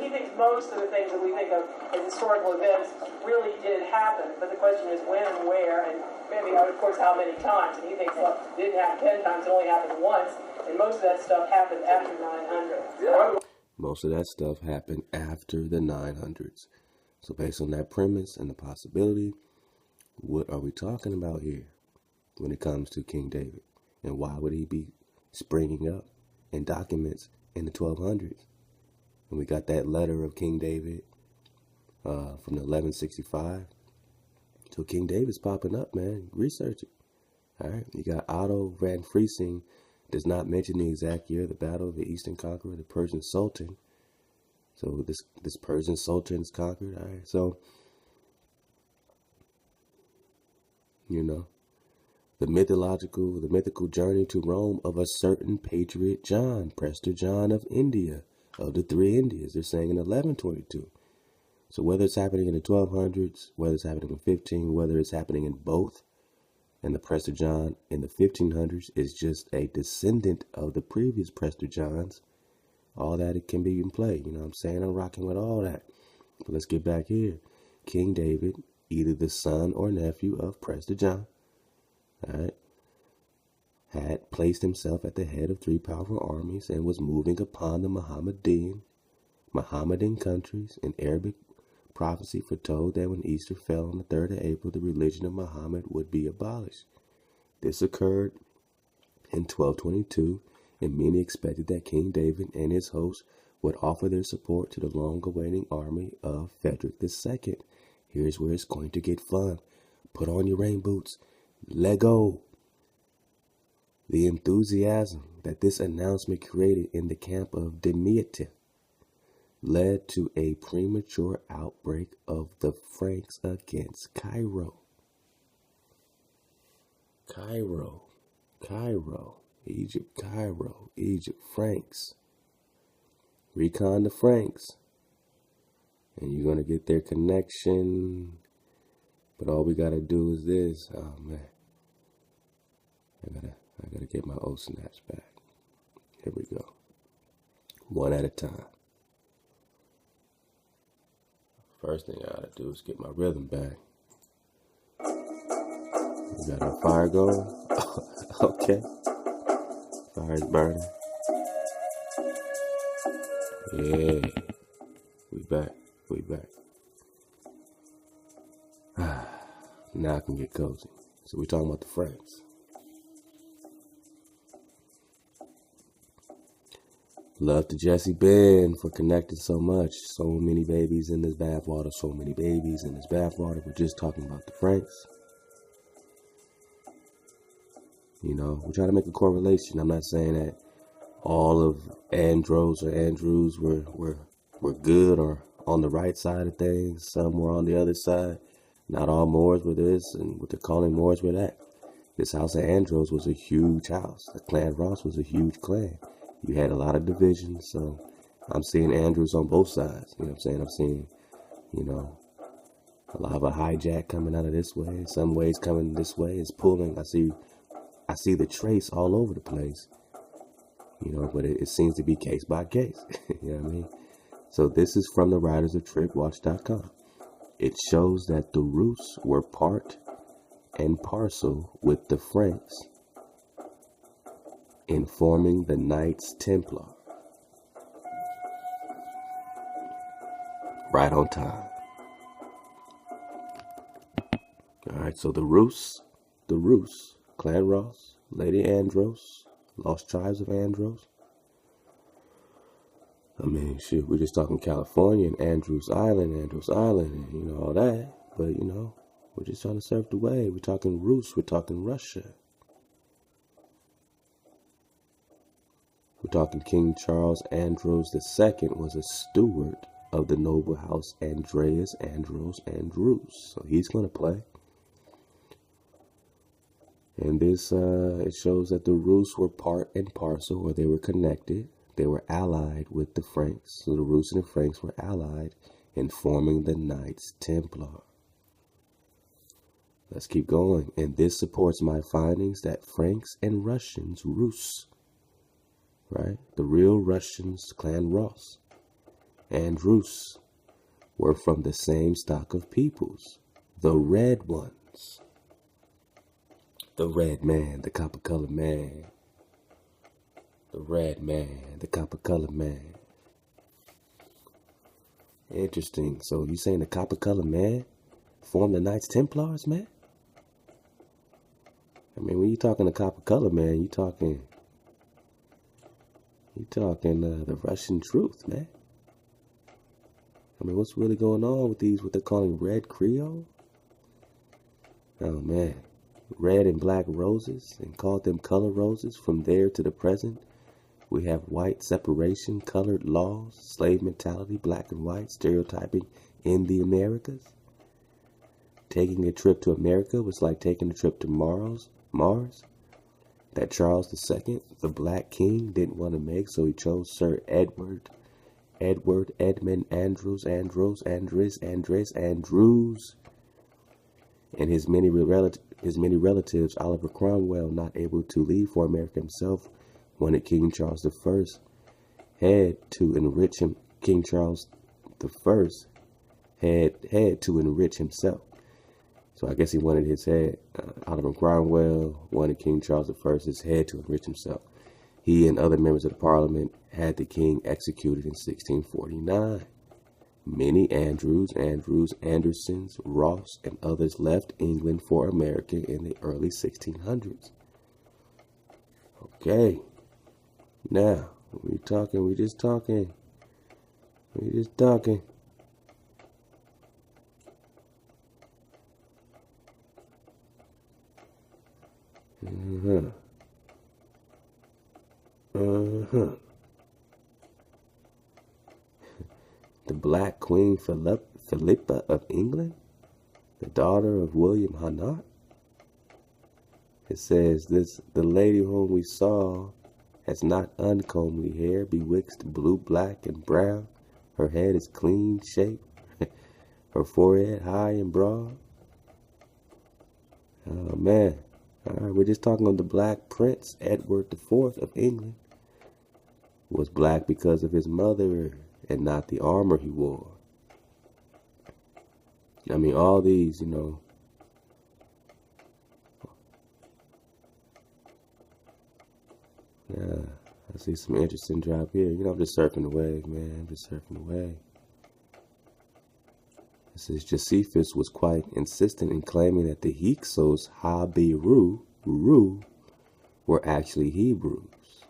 He thinks most of the things that we think of as historical events really did happen. But the question is when and where, and maybe, of course, how many times. And he thinks, well, it didn't happen 10 times, it only happened once. And most of that stuff happened after 900. Yeah. Most of that stuff happened after the 900s. So based on that premise and the possibility, what are we talking about here when it comes to King David? And why would he be springing up in documents in the 1200s? And we got that letter of King David from the 1165. So King David's popping up, man. Research it. All right. You got Otto van Friesing. Does not mention the exact year of the battle of the Eastern Conqueror, the Persian Sultan. So this Persian Sultan is conquered. All right. So, you know, the mythical journey to Rome of a certain patriot John, Prester John of India, of the three Indias. They're saying in 1122. So whether it's happening in the 1200s, whether it's happening in 15, whether it's happening in both, and the Prester John in the 1500s is just a descendant of the previous Prester Johns. All that it can be in play. You know what I'm saying? I'm rocking with all that. But let's get back here. King David, either the son or nephew of Prester John, all right, had placed himself at the head of three powerful armies and was moving upon the Mohammedan countries. In Arabic prophecy foretold that when Easter fell on the 3rd of April, the religion of Muhammad would be abolished. This occurred in 1222, and many expected that King David and his host would offer their support to the long-awaiting army of Frederick II. Here's where it's going to get fun. Put on your rain boots. Let go. The enthusiasm that this announcement created in the camp of Damietta led to a premature outbreak of the Franks against Cairo. Egypt, Franks. Recon the Franks. And you're going to get their connection. But all we got to do is this. Oh, man. I gotta get my old snaps back. Here we go. One at a time. First thing I gotta do is get my rhythm back. We got our fire going. Okay. Fire's burning. Yeah. We back. Now I can get cozy. So we're talking about the Franks. Love to Jesse Ben for connecting so much. So many babies in this bathwater. We're just talking about the Franks. You know, we're trying to make a correlation. I'm not saying that all of Andros or Andrews were good or on the right side of things. Some were on the other side. Not all Moors were this, and what they're calling Moors were that. This house of Andros was a huge house. The Clan Ross was a huge clan. You had a lot of divisions, so I'm seeing Andrews on both sides. You know what I'm saying? I'm seeing, you know, a lot of a hijack coming out of this way. Some ways coming this way. It's pulling. I see the trace all over the place. You know, but it seems to be case by case. You know what I mean? So this is from the writers of TripWatch.com. It shows that the Rus were part and parcel with the Franks in forming the Knights Templar. Right on time. Alright, so the Rus, Clan Ross, Lady Andros, Lost Tribes of Andros. I mean, shit, we're just talking California and Andros Island, and, you know, all that. But, you know, we're just trying to surf the wave. We're talking Rus, we're talking Russia. We're talking King Charles Andros II was a steward of the noble house Andreas, Andros, Andrews. So he's going to play. And this, it shows that the Rus were part and parcel, or they were connected. They were allied with the Franks. So the Rus and the Franks were allied in forming the Knights Templar. Let's keep going. And this supports my findings that Franks and Russians, Rus, right? The real Russians, Clan Ross, and Rus were from the same stock of peoples, the red ones. The red man, the copper-colored man. The red man, the copper-colored man. Interesting. So you saying the copper-colored man formed the Knights Templars, man? I mean, when you talking the copper-colored man, you talking the Russian truth, man. I mean, what's really going on with these, what they're calling red Creole? Oh, man. Red and black roses, and called them color roses. From there to the present, we have white separation, colored laws, slave mentality, black and white, stereotyping in the Americas. Taking a trip to America was like taking a trip to Mars. That Charles II, the Black King, didn't want to make, so he chose Sir Edmund Andrews, and his many relatives. Oliver Cromwell, not able to leave for America himself, wanted King Charles I had to enrich him. King Charles I had to enrich himself. So I guess he wanted his head. Oliver Cromwell wanted King Charles I's head to enrich himself. He and other members of the Parliament had the king executed in 1649. Many Andrews, Andersons, Ross, and others left England for America in the early 1600s. Okay. Now, we just talking. The Black Queen Philippa of England, the daughter of William Hannot. It says the lady whom we saw has not uncomely hair, bewitched blue, black, and brown. Her head is clean shaped, her forehead high and broad. Oh man. Alright, we're just talking of the Black Prince, Edward IV of England. Was black because of his mother and not the armor he wore. I mean, all these, Yeah, I see some interesting drop here. I'm just surfing the wave, man. It says Josephus was quite insistent in claiming that the Hyksos Habiru were actually Hebrews,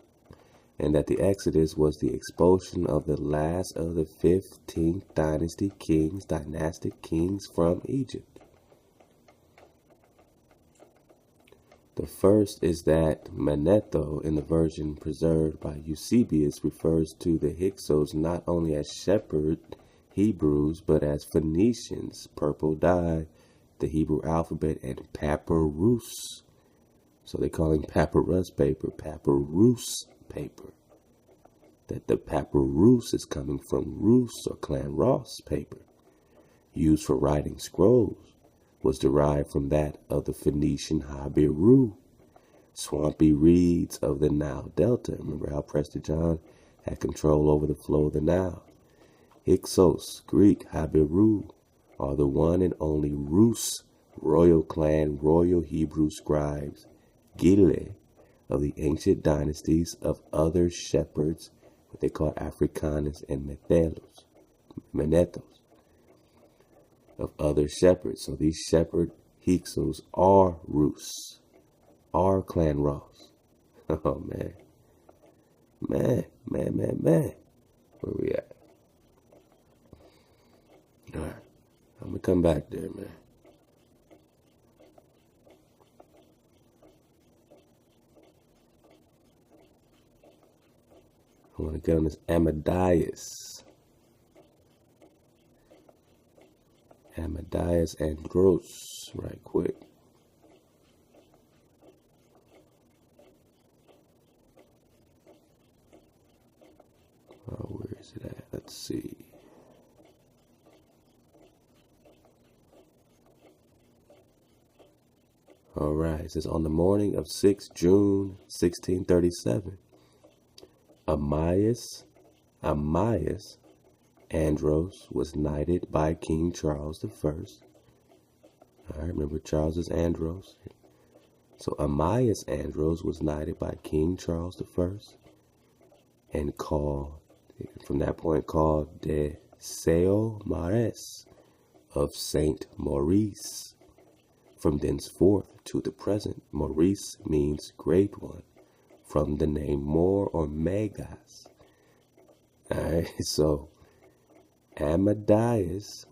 and that the Exodus was the expulsion of the last of the 15th dynastic kings from Egypt. The first is that Manetho, in the version preserved by Eusebius, refers to the Hyksos not only as shepherd Hebrews, but as Phoenicians, purple dye, the Hebrew alphabet, and papyrus. So they call him papyrus paper. That the papyrus is coming from Rus or Clan Ross paper, used for writing scrolls, was derived from that of the Phoenician Habiru, swampy reeds of the Nile Delta. Remember how Prester John had control over the flow of the Nile. Hyksos, Greek, Habiru, are the one and only Rus, royal clan, royal Hebrew scribes, Gile, of the ancient dynasties of other shepherds, what they call Africanus and Menethos, of other shepherds. So these shepherd Hyksos are Rus, are Clan Ross. Oh, man. Man. Where we at? All right. I'm going to come back there, man. I want to get on this Amadeus. Amadeus Andros, right quick. Oh, where is it at? Let's see. All right, it says, on the morning of 6 June 1637, Amias Andros was knighted by King Charles I. I remember Charles is Andros. So Amias Andros was knighted by King Charles I and called, from that point, called de Sao Mares of Saint Maurice. From thenceforth to the present, Maurice means great one, from the name Mor or Megas. Alright, so Amias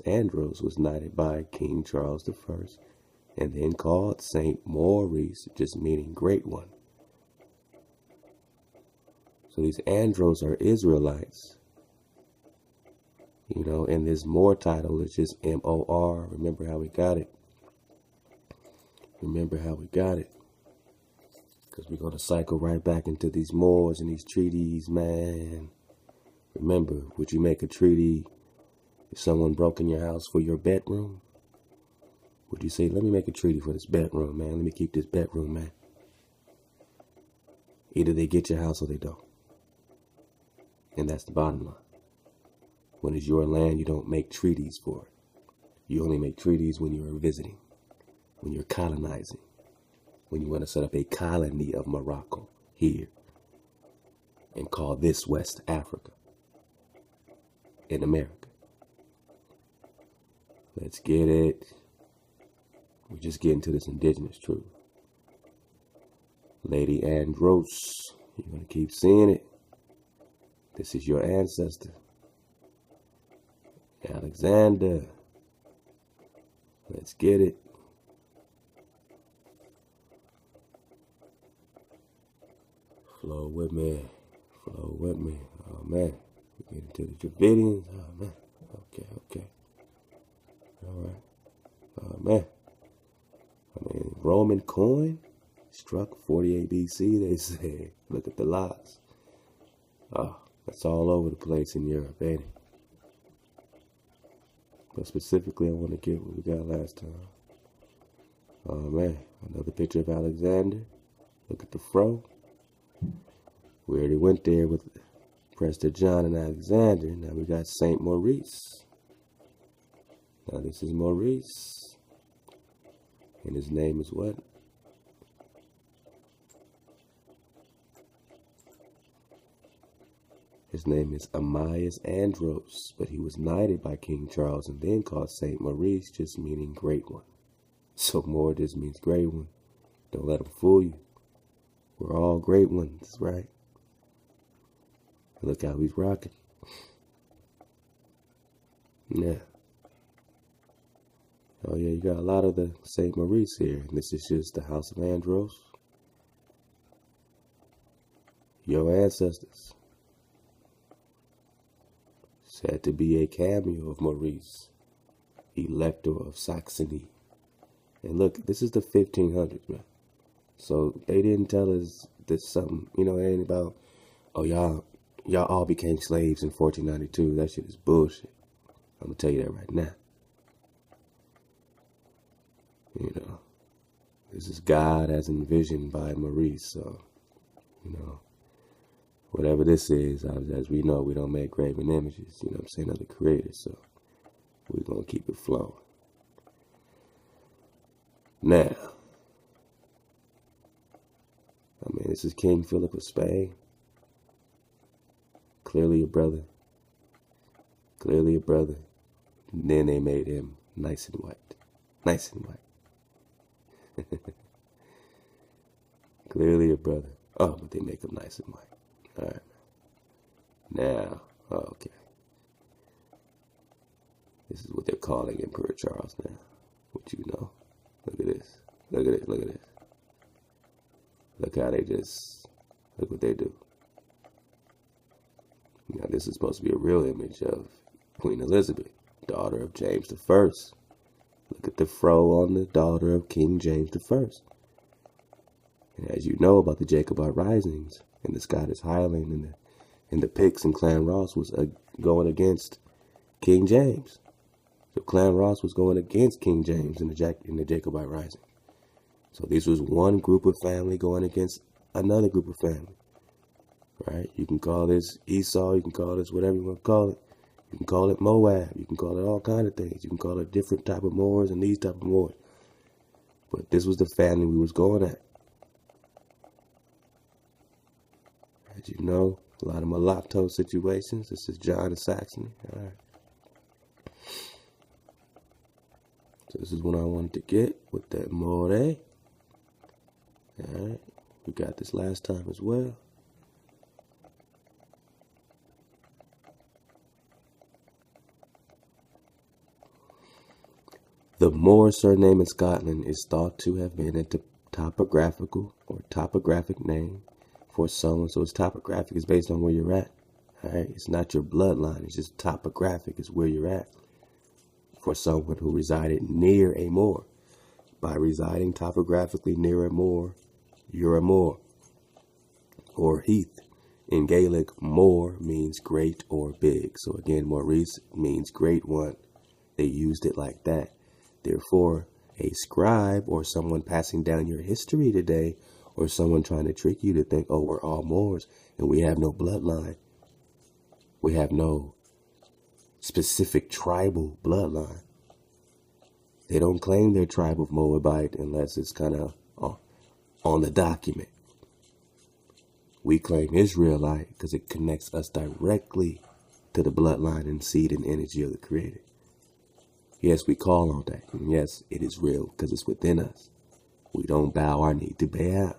Andros was knighted by King Charles I and then called Saint Maurice, just meaning great one. So these Andros are Israelites. You know, and this Moor title is just M-O-R. Remember how we got it. Remember how we got it. Because we're going to cycle right back into these Moors and these treaties, man. Remember, would you make a treaty if someone broke in your house for your bedroom? Would you say, let me make a treaty for this bedroom, man. Let me keep this bedroom, man. Either they get your house or they don't. And that's the bottom line. When it's your land, you don't make treaties for it. You only make treaties when you're visiting, when you're colonizing, when you want to set up a colony of Morocco here and call this West Africa in America. Let's get it. We're just getting to this indigenous truth. Lady Andros, you're going to keep seeing it. This is your ancestor. Alexander. Let's get it. Flow with me. Flow with me. Oh, man. We get into the Dravidians. Oh, man. Okay. All right. Oh, man. I mean, Roman coin struck 48 BC, they say. Look at the lots. Oh, that's all over the place in Europe, ain't it? But specifically, I want to get what we got last time. Oh, man. Another picture of Alexander. Look at the fro. We already went there with Prester John and Alexander. Now we got Saint Maurice. Now this is Maurice. And his name is what? His name is Amias Andros, but he was knighted by King Charles and then called Saint Maurice, just meaning great one. So more just means great one. Don't let them fool you. We're all great ones, right? Look how he's rocking. Yeah. Oh yeah, you got a lot of the Saint Maurice here. And this is just the House of Andros. Your ancestors. Said to be a cameo of Maurice, Elector of Saxony. And look, this is the 1500s, man. So they didn't tell us this something, you know, it ain't about, oh, y'all all became slaves in 1492. That shit is bullshit. I'm gonna tell you that right now. You know, this is God as envisioned by Maurice. So, you know, whatever this is, as we know, we don't make graven images, you know what I'm saying, of the creator. So we're gonna keep it flowing. Now, I mean, this is King Philip of Spain. Clearly a brother. Clearly a brother. And then they made him nice and white. Nice and white. Clearly a brother. Oh, but they make him nice and white. All right. Now, okay. This is what they're calling Emperor Charles now. What you know. Look at this. Look at it. Look at this. Look how they just, look what they do. Now, this is supposed to be a real image of Queen Elizabeth. daughter of James I. Look at the fro on the daughter of King James I. And as you know about the Jacobite risings and the Scottish Highland and the Picts and Clan Ross was going against King James. So Clan Ross was going against King James in the Jacobite rising. So this was one group of family going against another group of family. Right? You can call this Esau, you can call this whatever you want to call it. You can call it Moab, you can call it all kinds of things. You can call it different type of Moors and these type of Moors. But this was the family we was going at. As you know, a lot of mulatto situations. This is John of Saxony. All right. So this is what I wanted to get with that More. All right. We got this last time as well. The Moor surname in Scotland is thought to have been a topographical or topographic name for someone. So it's topographic is based on where you're at. All right, it's not your bloodline. It's just topographic is where you're at for someone who resided near a moor. By residing topographically near a moor, you're a moor or heath. In Gaelic, moor means great or big. So again, Maurice means great one. They used it like that. Therefore, a scribe or someone passing down your history today, or someone trying to trick you to think, oh, we're all Moors and we have no bloodline. We have no specific tribal bloodline. They don't claim their tribe of Moabite unless it's kind of on the document. We claim Israelite because it connects us directly to the bloodline and seed and energy of the Creator. Yes, we call on that. And yes, it is real because it's within us. We don't bow our knee to Baal.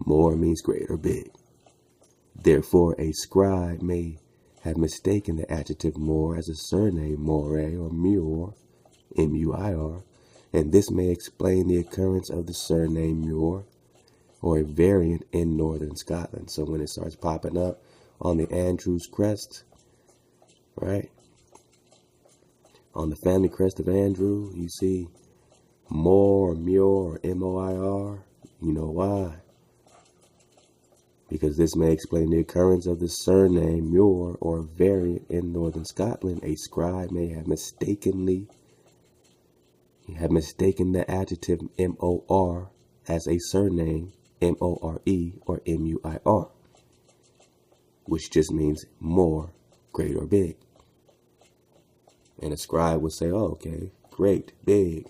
More means great or big. Therefore, a scribe may have mistaken the adjective more as a surname, More or Muir, M-U-I-R, and this may explain the occurrence of the surname Muir or a variant in northern Scotland. So when it starts popping up on the Andrews crest, right? On the family crest of Andrew, you see Moor or Muir or M-O-I-R. You know why? Because this may explain the occurrence of the surname Muir or variant in northern Scotland. A scribe may have mistaken the adjective M-O-R as a surname M-O-R-E or M-U-I-R, which just means more, great, or big. And a scribe would say, oh, okay, great, big,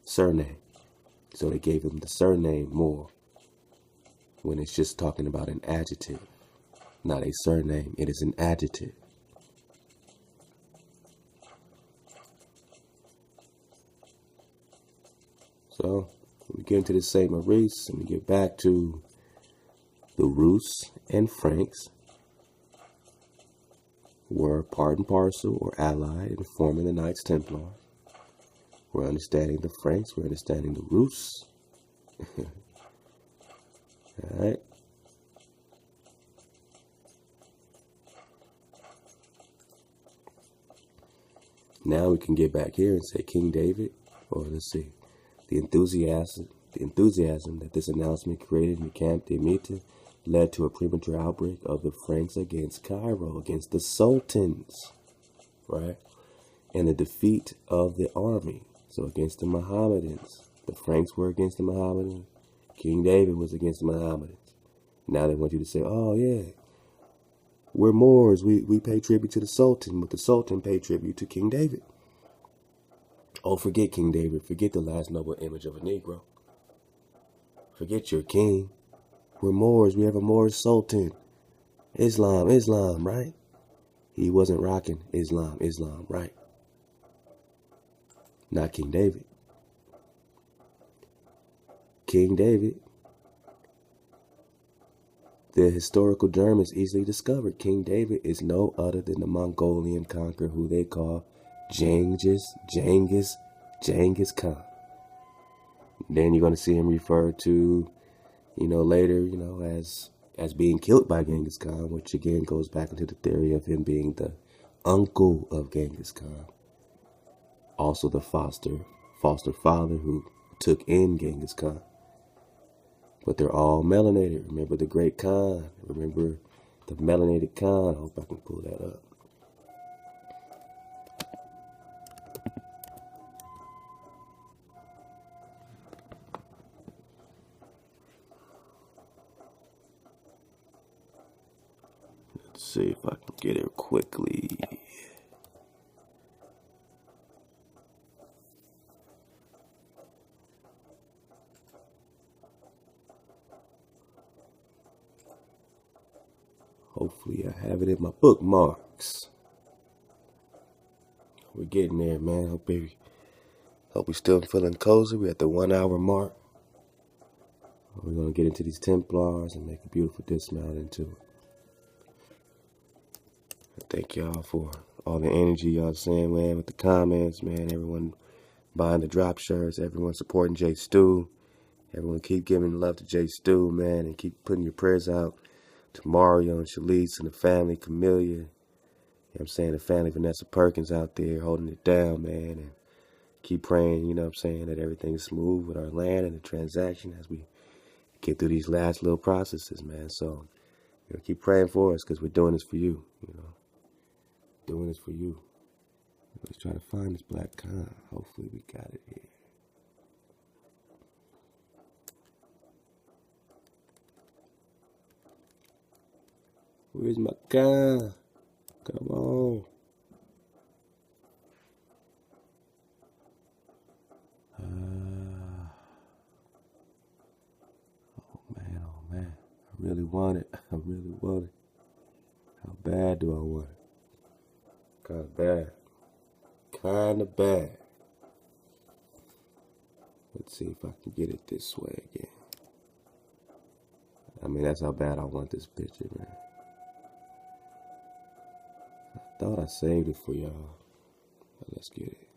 surname. So they gave him the surname More, when it's just talking about an adjective, not a surname. It is an adjective. So we get into the St. Maurice and we get back to the Rus and Franks were part and parcel or allied in forming the Knights Templar. We're understanding the Franks, we're understanding the Rus. Alright. Now we can get back here and say King David, or let's see, the enthusiasm that this announcement created in the Camp de Mita led to a premature outbreak of the Franks against Cairo, against the Sultans, right? And the defeat of the army. So against the Mohammedans. The Franks were against the Mohammedans. King David was against the Mohammedans. Now they want you to say, oh yeah, we're Moors. We pay tribute to the Sultan, but the Sultan paid tribute to King David. Oh, forget King David. Forget the last noble image of a Negro. Forget your king. We're Moors. We have a Moorish Sultan. Islam, right? He wasn't rocking Islam, right? Not King David. King David. The historical germ is easily discovered. King David is no other than the Mongolian conqueror who they call Genghis Khan. Then you're going to see him referred to, later, as being killed by Genghis Khan, which again goes back into the theory of him being the uncle of Genghis Khan, also the foster father who took in Genghis Khan. But they're all melanated. Remember the great Khan. Remember the melanated Khan. I hope I can pull that up. Let's see if I can get it quickly. Hopefully I have it in my bookmarks. We're getting there, man. Hope we're still feeling cozy. We're at the 1 hour mark. We're going to get into these Templars and make a beautiful dismount into it. Thank y'all for all the energy y'all saying, man, with the comments, man. Everyone buying the drop shirts, everyone supporting J Stu. Everyone keep giving love to J Stu, man, and keep putting your prayers out to Mario and Shalise and the family, Camellia. You know what I'm saying? The family, Vanessa Perkins out there holding it down, man. And keep praying, you know what I'm saying, that everything's smooth with our land and the transaction as we get through these last little processes, man. So, you know, keep praying for us because we're doing this for you, you know. Doing this for you. Let's try to find this black Khan. Hopefully we got it here. Where's my Khan? Come on. Oh man. I really want it. I really want it. How bad do I want it? Kind of bad. Kind of bad. Let's see if I can get it this way again. I mean, that's how bad I want this picture, man. I thought I saved it for y'all. But let's get it.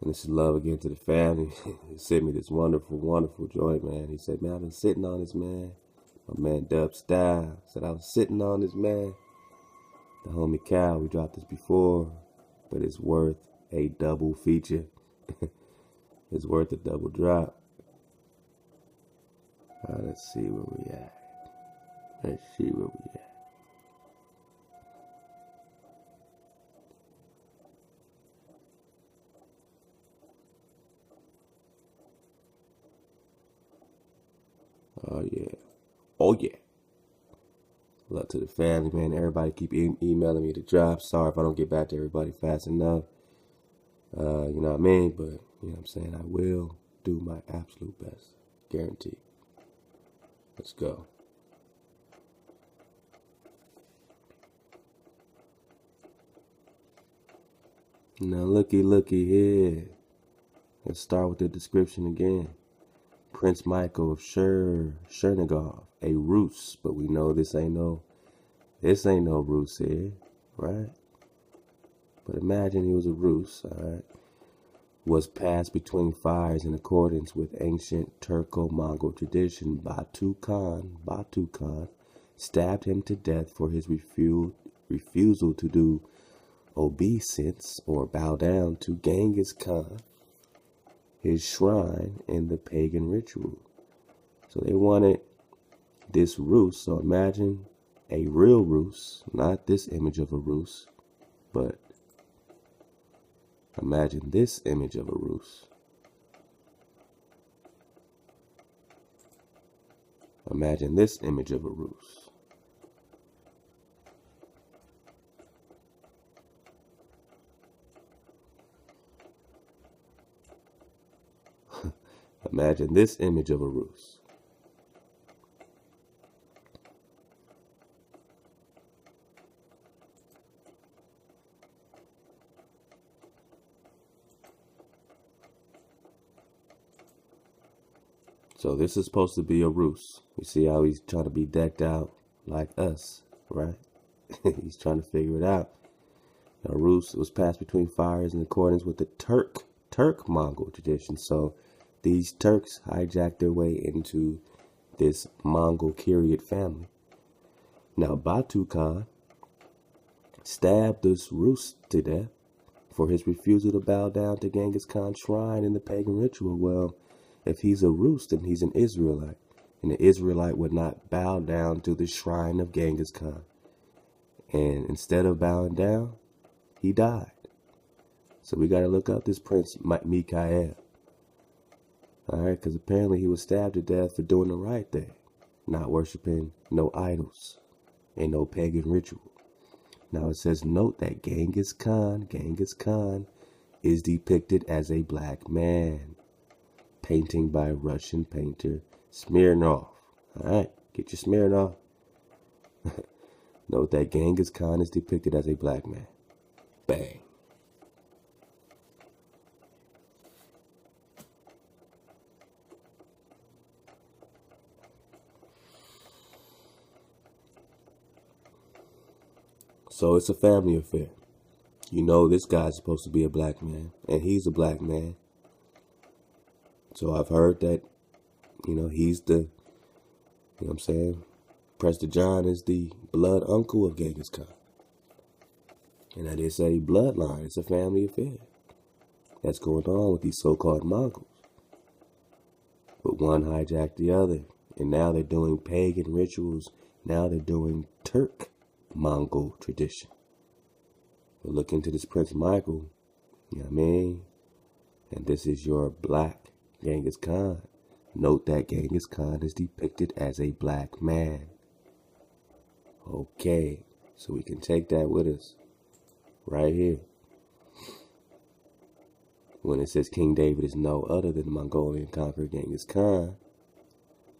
And this is love again to the family. He sent me this wonderful, wonderful joint, man. He said, man, I've been sitting on this, man. My man Dub Style said I was sitting on this, man. The homie Cal, we dropped this before, but it's worth a double feature. It's worth a double drop. Let's see where we at. Let's see where we at. Oh yeah. Oh yeah. Love to the family, man. Everybody keep emailing me the drops. Sorry if I don't get back to everybody fast enough. You know what I mean? But, you know what I'm saying? I will do my absolute best. Guaranteed. Let's go. Now looky here. Let's start with the description again. Prince Michael of Chernigov, a Rus, but we know this ain't no Rus here, right? But imagine he was a Rus, alright? Was passed between fires in accordance with ancient Turco-Mongol tradition. Batu Khan stabbed him to death for his refusal to do obeisance or bow down to Genghis Khan, his shrine in the pagan ritual. So they wanted this Rus. So imagine a real Rus, not this image of a Rus, but imagine this image of a Rus. Imagine this image of a Rus. Imagine this image of a Rus. So this is supposed to be a Rus. You see how he's trying to be decked out like us, right? He's trying to figure it out. Now, Rus was passed between fires in accordance with the Turk-Mongol tradition. So these Turks hijacked their way into this Mongol Kiryat family. Now, Batu Khan stabbed this Rus to death for his refusal to bow down to Genghis Khan's shrine in the pagan ritual. Well, if he's a Rus, then he's an Israelite, and the Israelite would not bow down to the shrine of Genghis Khan. And instead of bowing down, he died. So we got to look up this Prince Mikhail. Alright, because apparently he was stabbed to death for doing the right thing, not worshiping no idols and no pagan ritual. Now it says, note that Genghis Khan is depicted as a black man. Painting by Russian painter Smirnov. Alright, get your Smirnov. Note that Genghis Khan is depicted as a black man. Bang. So it's a family affair. You know this guy's supposed to be a black man, and he's a black man. So I've heard that, he's the, what I'm saying? Prester John is the blood uncle of Genghis Khan. And that is a bloodline. It's a family affair that's going on with these so-called Mongols. But one hijacked the other. And now they're doing pagan rituals. Now they're doing Turk-Mongol tradition. But look into this Prince Michael. You know what I mean? And this is your black Genghis Khan. Note that Genghis Khan is depicted as a black man. Okay, so we can take that with us right here. When it says King David is no other than the Mongolian conqueror Genghis Khan,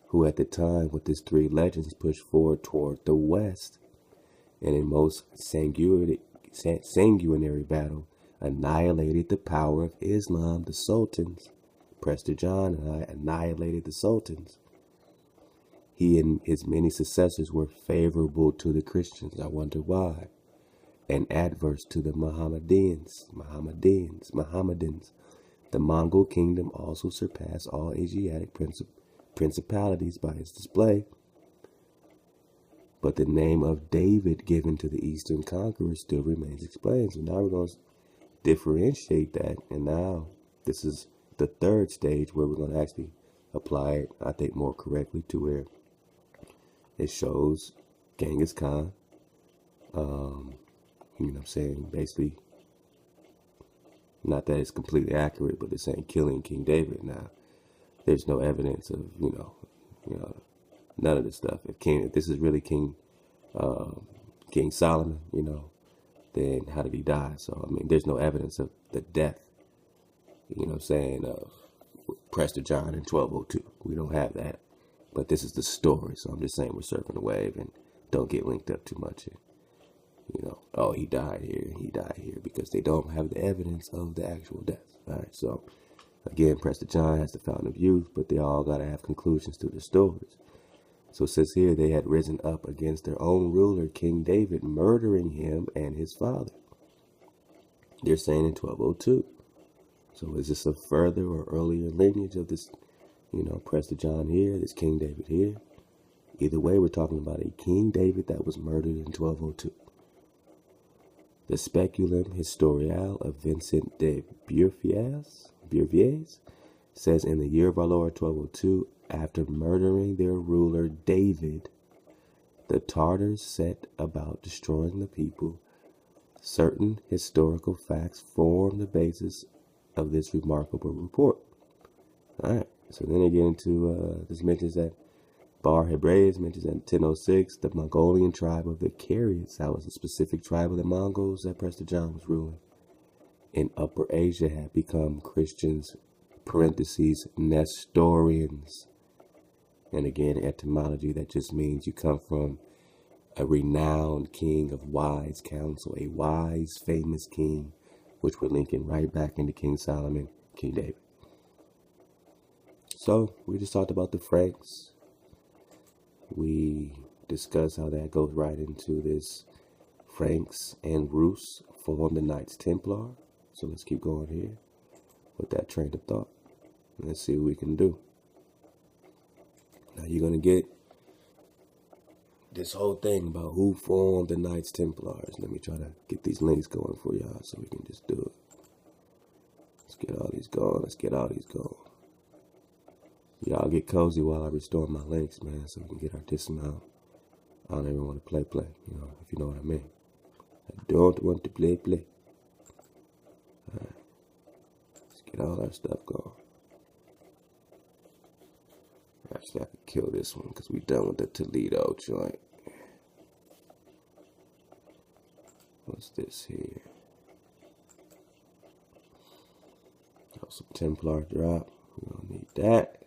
who at the time with his three legends pushed forward toward the west, and in most sanguinary battle annihilated the power of Islam, the sultans. Prester John and I annihilated the sultans. He and his many successors were favorable to the Christians. I wonder why. And adverse to the Mohammedans. The Mongol kingdom also surpassed all Asiatic principalities by its display. But the name of David given to the eastern conquerors still remains explained. So now we're going to differentiate that. And now this is the third stage where we're going to actually apply it, I think, more correctly to where it shows Genghis Khan, basically, not that it's completely accurate, but they're saying killing King David. Now, there's no evidence of, none of this stuff. If this is really King Solomon, then how did he die? So, there's no evidence of the death, of Prester John in 1202. We don't have that. But this is the story, so I'm just saying we're surfing the wave and don't get linked up too much. Oh, he died here, because they don't have the evidence of the actual death. All right, so again, Prester John has the fountain of youth, but they all got to have conclusions to their stories. So it says here they had risen up against their own ruler, King David, murdering him and his father. They're saying in 1202. So is this a further or earlier lineage of this, Prester John here, this King David here? Either way, we're talking about a King David that was murdered in 1202. The Speculum Historiale of Vincent de Bourviers says, in the year of our Lord 1202, after murdering their ruler David, the Tartars set about destroying the people. Certain historical facts form the basis of this remarkable report. Alright, so then they get into, this mentions that Bar Hebraeus mentions that in 1006, the Mongolian tribe of the Kiryats, that was a specific tribe of the Mongols that Prester John was ruling, in Upper Asia had become Christians, parentheses, Nestorians. And again, etymology, that just means you come from a renowned king of wise counsel, a wise, famous king, which we're linking right back into King Solomon, King David. So, we just talked about the Franks. We discussed how that goes right into this Franks and Rus formed the Knights Templar. So let's keep going here with that train of thought. Let's see what we can do. Now you're going to get this whole thing about who formed the Knights Templars. Let me try to get these links going for y'all so we can just do it. Let's get all these going. Let's get all these going. Y'all get cozy while I restore my links, man, so we can get our dismount. I don't even want to play, you know, if you know what I mean. I don't want to play. Alright. Let's get all our stuff going. Actually, I could kill this one because we done with the Toledo joint. What's this here? Oh, some Templar drop. We don't need that.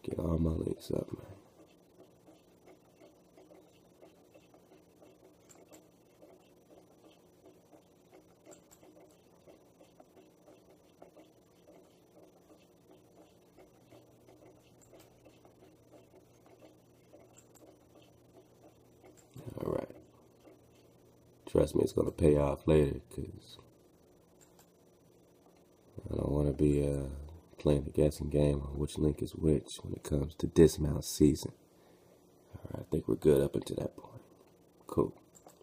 Get all my links up, man. Alright. Trust me, it's going to pay off later, because I don't want to be playing the guessing game on which link is which when it comes to dismount season. Alright, I think we're good up until that point. Cool.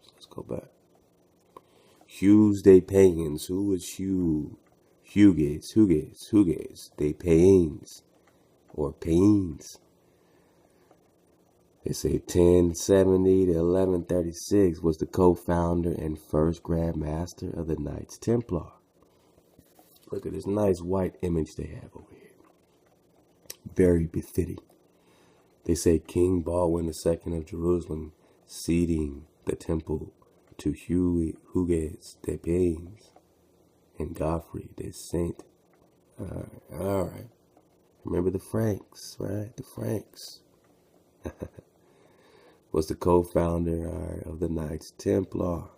So let's go back. Hughes de Payans. Who is Hugh? Hugues de Payans. Or Payans. They say 1070 to 1136 was the co-founder and first Grand Master of the Knights Templar. Look at this nice white image they have over here. Very befitting. They say King Baldwin II of Jerusalem ceding the temple to Hugues de Payans and Godfrey de Saint. Alright. Remember the Franks, right? The Franks. Was the co-founder of the Knights Templar.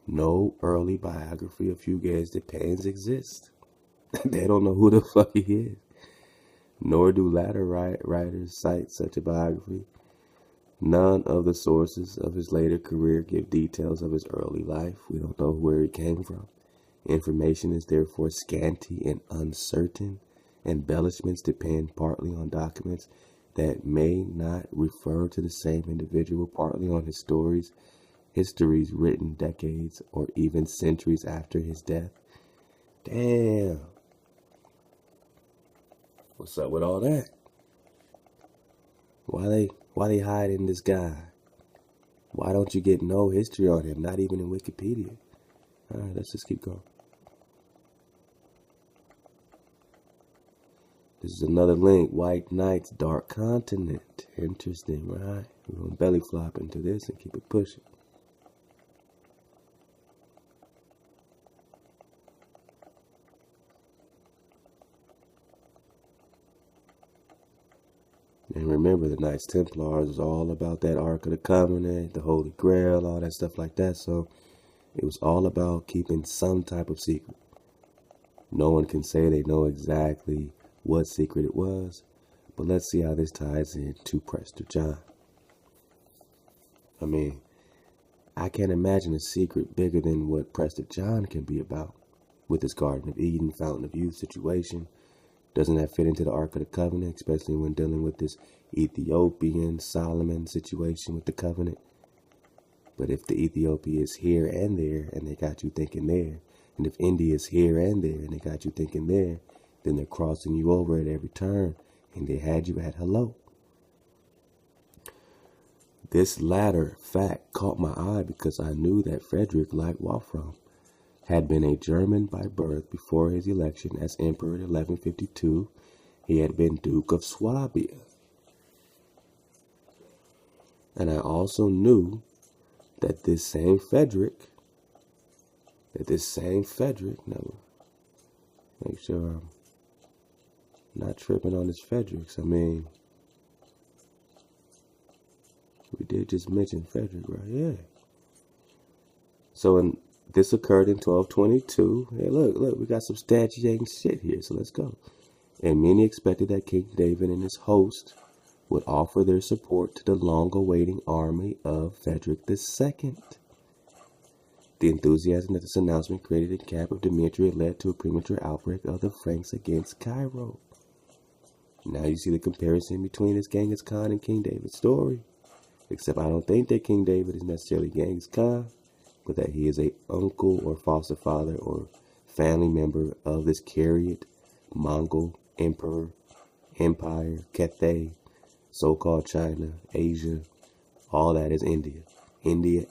No early biography of Hugues de Payans exists. They don't know who the fuck he is. Nor do latter writers cite such a biography. None of the sources of his later career give details of his early life. We don't know where he came from. Information is therefore scanty and uncertain. Embellishments depend partly on documents that may not refer to the same individual, partly on histories written decades or even centuries after his death. Damn. What's up with all that? Why they hiding this guy? Why don't you get no history on him? Not even in Wikipedia. Alright, let's just keep going. This is another link. White Knights, Dark Continent. Interesting, right? We're going to belly flop into this and keep it pushing. And remember, the Knights Templars is all about that Ark of the Covenant, the Holy Grail, all that stuff like that. So it was all about keeping some type of secret. No one can say they know exactly what secret it was, but let's see how this ties into Prester John. I mean, I can't imagine a secret bigger than what Prester John can be about with this Garden of Eden, Fountain of Youth situation. Doesn't that fit into the Ark of the Covenant, especially when dealing with this Ethiopian Solomon situation with the covenant? But if the Ethiopia is here and there, and they got you thinking there, and if India is here and there, and they got you thinking there, then they're crossing you over at every turn, and they had you at hello. This latter fact caught my eye because I knew that Frederick, like Wolfram, had been a German by birth. Before his election as emperor in 1152. He had been Duke of Swabia. And I also knew that this same Frederick, now make sure I'm not tripping on his Fredericks. I mean, we did just mention Frederick, right? Yeah. So this occurred in 1222. Hey, look, we got substantiating shit here, so let's go. And many expected that King David and his host would offer their support to the long-awaiting army of Frederick II. The enthusiasm that this announcement created in camp of Demetria led to a premature outbreak of the Franks against Cairo. Now you see the comparison between this Genghis Khan and King David's story. Except I don't think that King David is necessarily Genghis Khan, but that he is a uncle or foster father or family member of this Kariot, Mongol, Empire, Cathay, so-called China, Asia, all that is India. India.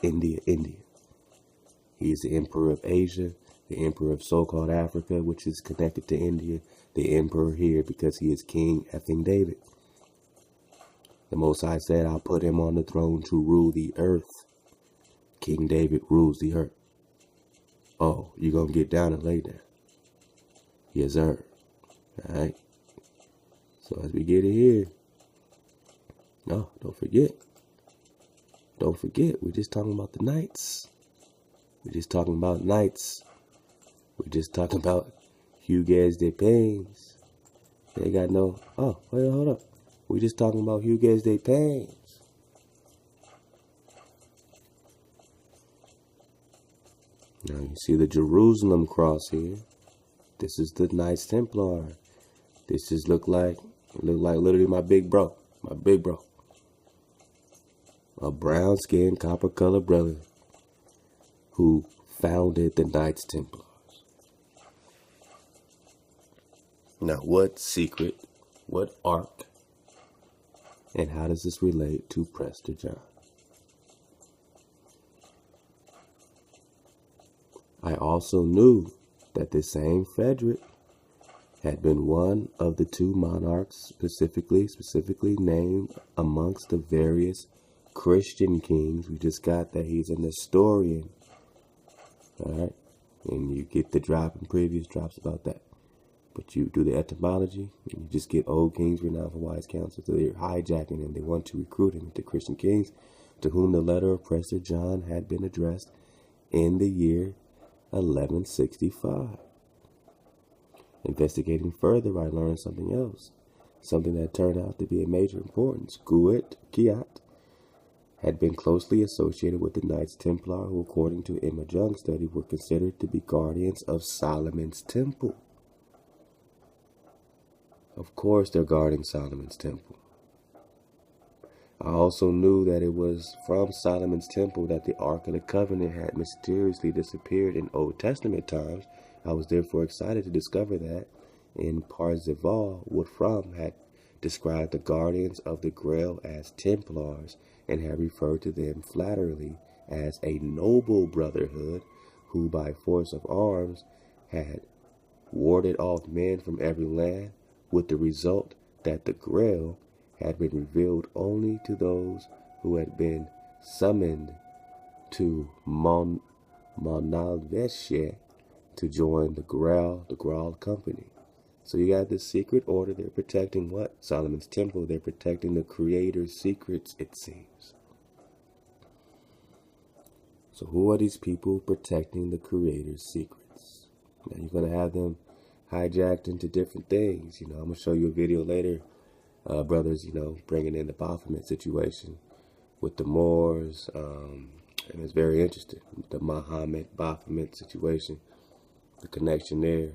He is the emperor of Asia, the emperor of so-called Africa, which is connected to India, the emperor here because he is King effing David. The Most High said, I'll put him on the throne to rule the earth. King David rules the earth. Oh, you're going to get down and lay down. Yes, sir. All right. So as we get it here, no, don't forget. Don't forget, we're just talking about the knights. We're just talking about knights. We're just talking about Hugues des Pains. They got no, oh, wait, hold up. We're just talking about Hugues des Pains. Now you see the Jerusalem cross here. This is the Knights Templar. This just look like literally my big bro. A brown skinned, copper colored brother who founded the Knights Templars. Now what secret, what arc, and how does this relate to Prester John? I also knew that this same Frederick had been one of the two monarchs specifically named amongst the various Christian kings. We just got that he's an historian. Alright? And you get the drop in previous drops about that. But you do the etymology, and you just get old kings renowned for wise counsel. So they're hijacking him. They want to recruit him into Christian kings, to whom the letter of Prester John had been addressed in the year 1165. Investigating further, I learned something else. Something that turned out to be of major importance. Kiat had been closely associated with the Knights Templar, who, according to Emma Jung's study, were considered to be guardians of Solomon's temple. Of course they're guarding Solomon's temple. I also knew that it was from Solomon's temple that the Ark of the Covenant had mysteriously disappeared in Old Testament times. I was therefore excited to discover that in Parzival, Wolfram had described the guardians of the Grail as Templars and had referred to them flatteringly as a noble brotherhood who by force of arms had warded off men from every land, with the result that the Grail had been revealed only to those who had been summoned to Monalveshe to join the Graal company. So you got this secret order. They're protecting what? Solomon's temple. They're protecting the Creator's secrets, it seems. So who are these people protecting the Creator's secrets? Now you're going to have them hijacked into different things. I'm going to show you a video later. Brothers, bringing in the Baphomet situation with the Moors. And it's very interesting. The Muhammad Baphomet situation. The connection there.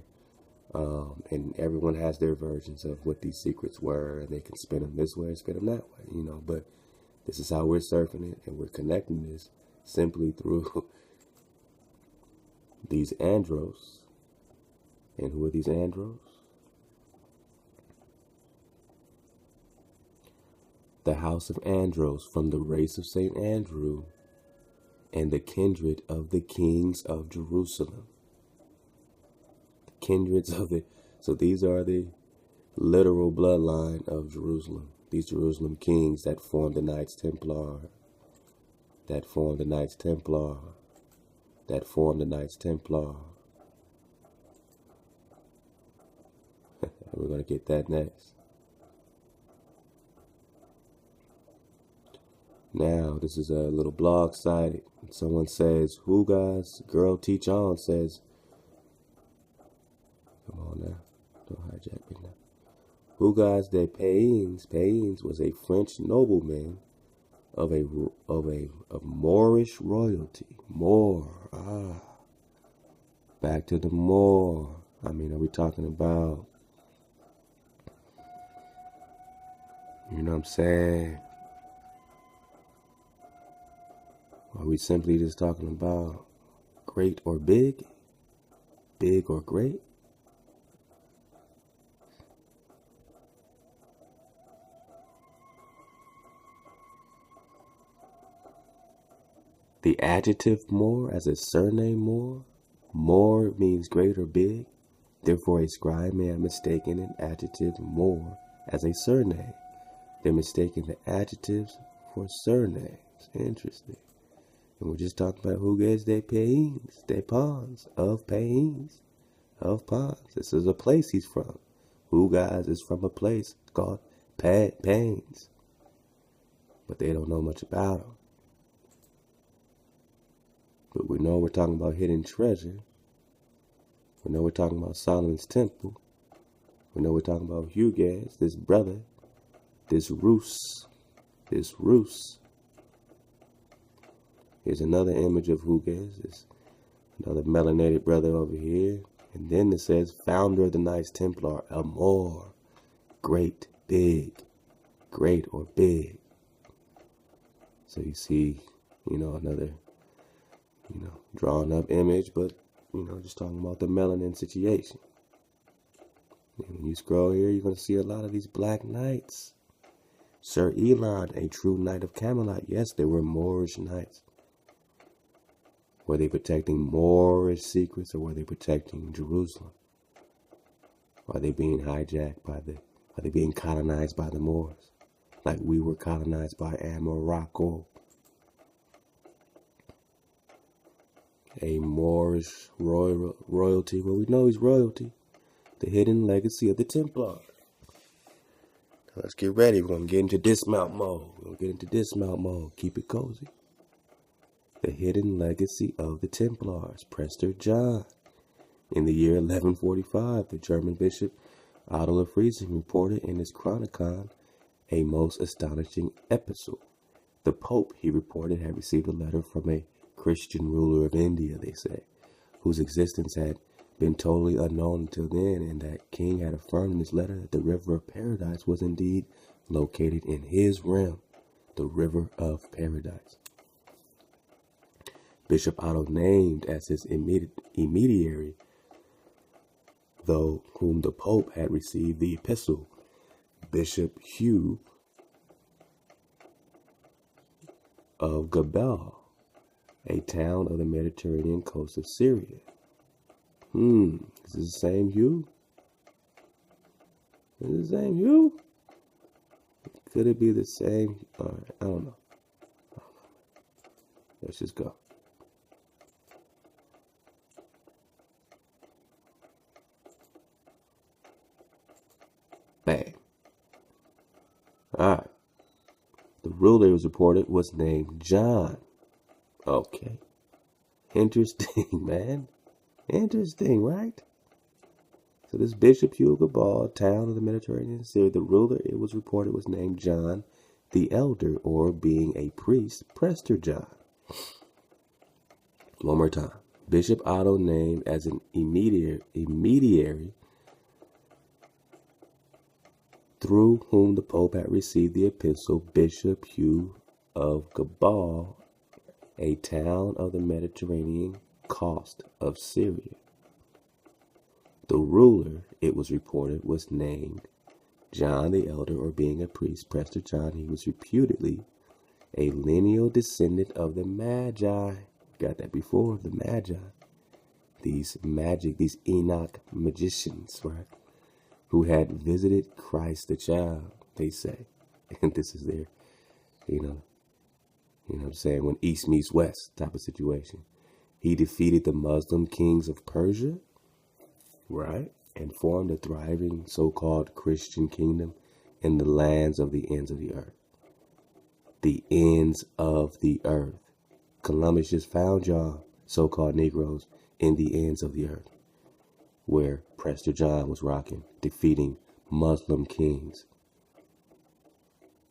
And everyone has their versions of what these secrets were, and they can spin them this way and spin them that way, but this is how we're surfing it, and we're connecting this simply through these andros. And who are these andros? The house of Andros, from the race of St. Andrew and the kindred of the kings of Jerusalem. Kindreds of it. So these are the literal bloodline of Jerusalem. These Jerusalem kings that formed the Knights Templar. That formed the Knights Templar. That formed the Knights Templar. We're going to get that next. Now, this is a little blog site. Someone says, who guys? Girl Teach On says, come on now. Don't hijack me now. Hugues des Pains. Pains was a French nobleman of Moorish royalty. Moor. Back to the Moor. Are we talking about You know what I'm saying? Are we simply just talking about great or big? Big or great? The adjective more as a surname more? More means great or big. Therefore, a scribe may have mistaken an adjective more as a surname. They're mistaking the adjectives for surnames. Interesting. And we're just talking about who gets their pains, their pawns, of pains, of pawns. This is a place he's from. Who guys is from a place called Pains. But they don't know much about them. But we know we're talking about hidden treasure. We know we're talking about Solomon's temple. We know we're talking about Hugaz, this brother, this Rus. Here's another image of Hugaz, this another melanated brother over here. And then it says, founder of the Knights Templar, a more great, big, great or big. So you see, another, drawn up image, but, just talking about the melanin situation. And when you scroll here, you're going to see a lot of these black knights. Sir Elon, a true knight of Camelot. Yes, they were Moorish knights. Were they protecting Moorish secrets, or were they protecting Jerusalem? Are they being hijacked are they being colonized by the Moors? Like we were colonized by Ame'rican. A Moorish royalty. Well, we know he's royalty. The hidden legacy of the Templar. Now let's get ready. We're going to get into dismount mode. Keep it cozy. The hidden legacy of the Templars. Prester John. In the year 1145, the German bishop Otto of Friesing reported in his Chronicon a most astonishing episode. The Pope, he reported, had received a letter from a Christian ruler of India, they say, whose existence had been totally unknown until then, and that king had affirmed in his letter that the river of paradise was indeed located in his realm, the river of paradise. Bishop Otto named as his intermediary, though whom the Pope had received the epistle, Bishop Hugh of Gabal, a town of the Mediterranean coast of Syria. Is this the same Hugh? Could it be the same? Alright, I don't know. Let's just go. Bang. Alright. The ruler, it was reported, was named John. Okay. Interesting, man. Interesting, right? So this Bishop Hugh of Gabal, town of the Mediterranean Sea, the ruler, it was reported, was named John the Elder, or being a priest, Prester John. One more time. Bishop Otto named as an intermediary through whom the Pope had received the epistle, Bishop Hugh of Gabal, a town of the Mediterranean coast of Syria. The ruler, it was reported, was named John the Elder, or being a priest, Prester John. He was reputedly a lineal descendant of the Magi. Got that before, the Magi. These Enoch magicians, right? Who had visited Christ the child, they say. And this is their, you know what I'm saying, when East meets West type of situation. He defeated the Muslim kings of Persia, right? And formed a thriving so-called Christian kingdom in the lands of the ends of the earth. The ends of the earth. Columbus just found y'all, so-called Negroes, in the ends of the earth, where Prester John was rocking, defeating Muslim kings.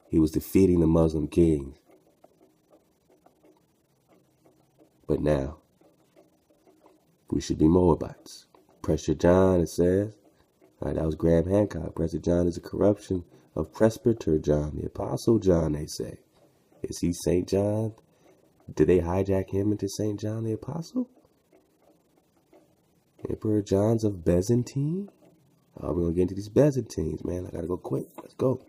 He was defeating the Muslim kings. But now, we should be Moabites. Prester John, it says, all right, that was Graham Hancock. Prester John is a corruption of Presbyter John, the Apostle John, they say. Is he St. John? Did they hijack him into St. John the Apostle? Emperor Johns of Byzantine? Oh, we're going to get into these Byzantines, man. I got to go quick. Let's go.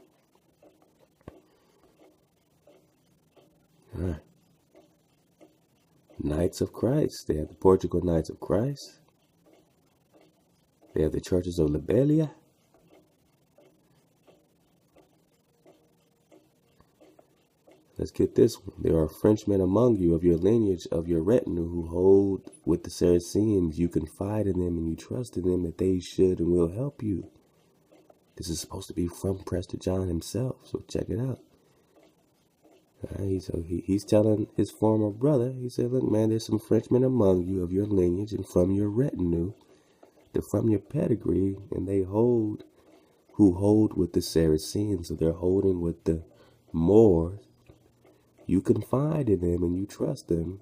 All right. Knights of Christ. They have the Portugal Knights of Christ. They have the churches of Libelia. Let's get this one. There are Frenchmen among you of your lineage, of your retinue, who hold with the Saracens. You confide in them and you trust in them that they should and will help you. This is supposed to be from Prester John himself, so check it out. He's telling his former brother, he said, look, man, there's some Frenchmen among you of your lineage and from your retinue. They're from your pedigree, and they who hold with the Saracens, so they're holding with the Moors. You confide in them and you trust them,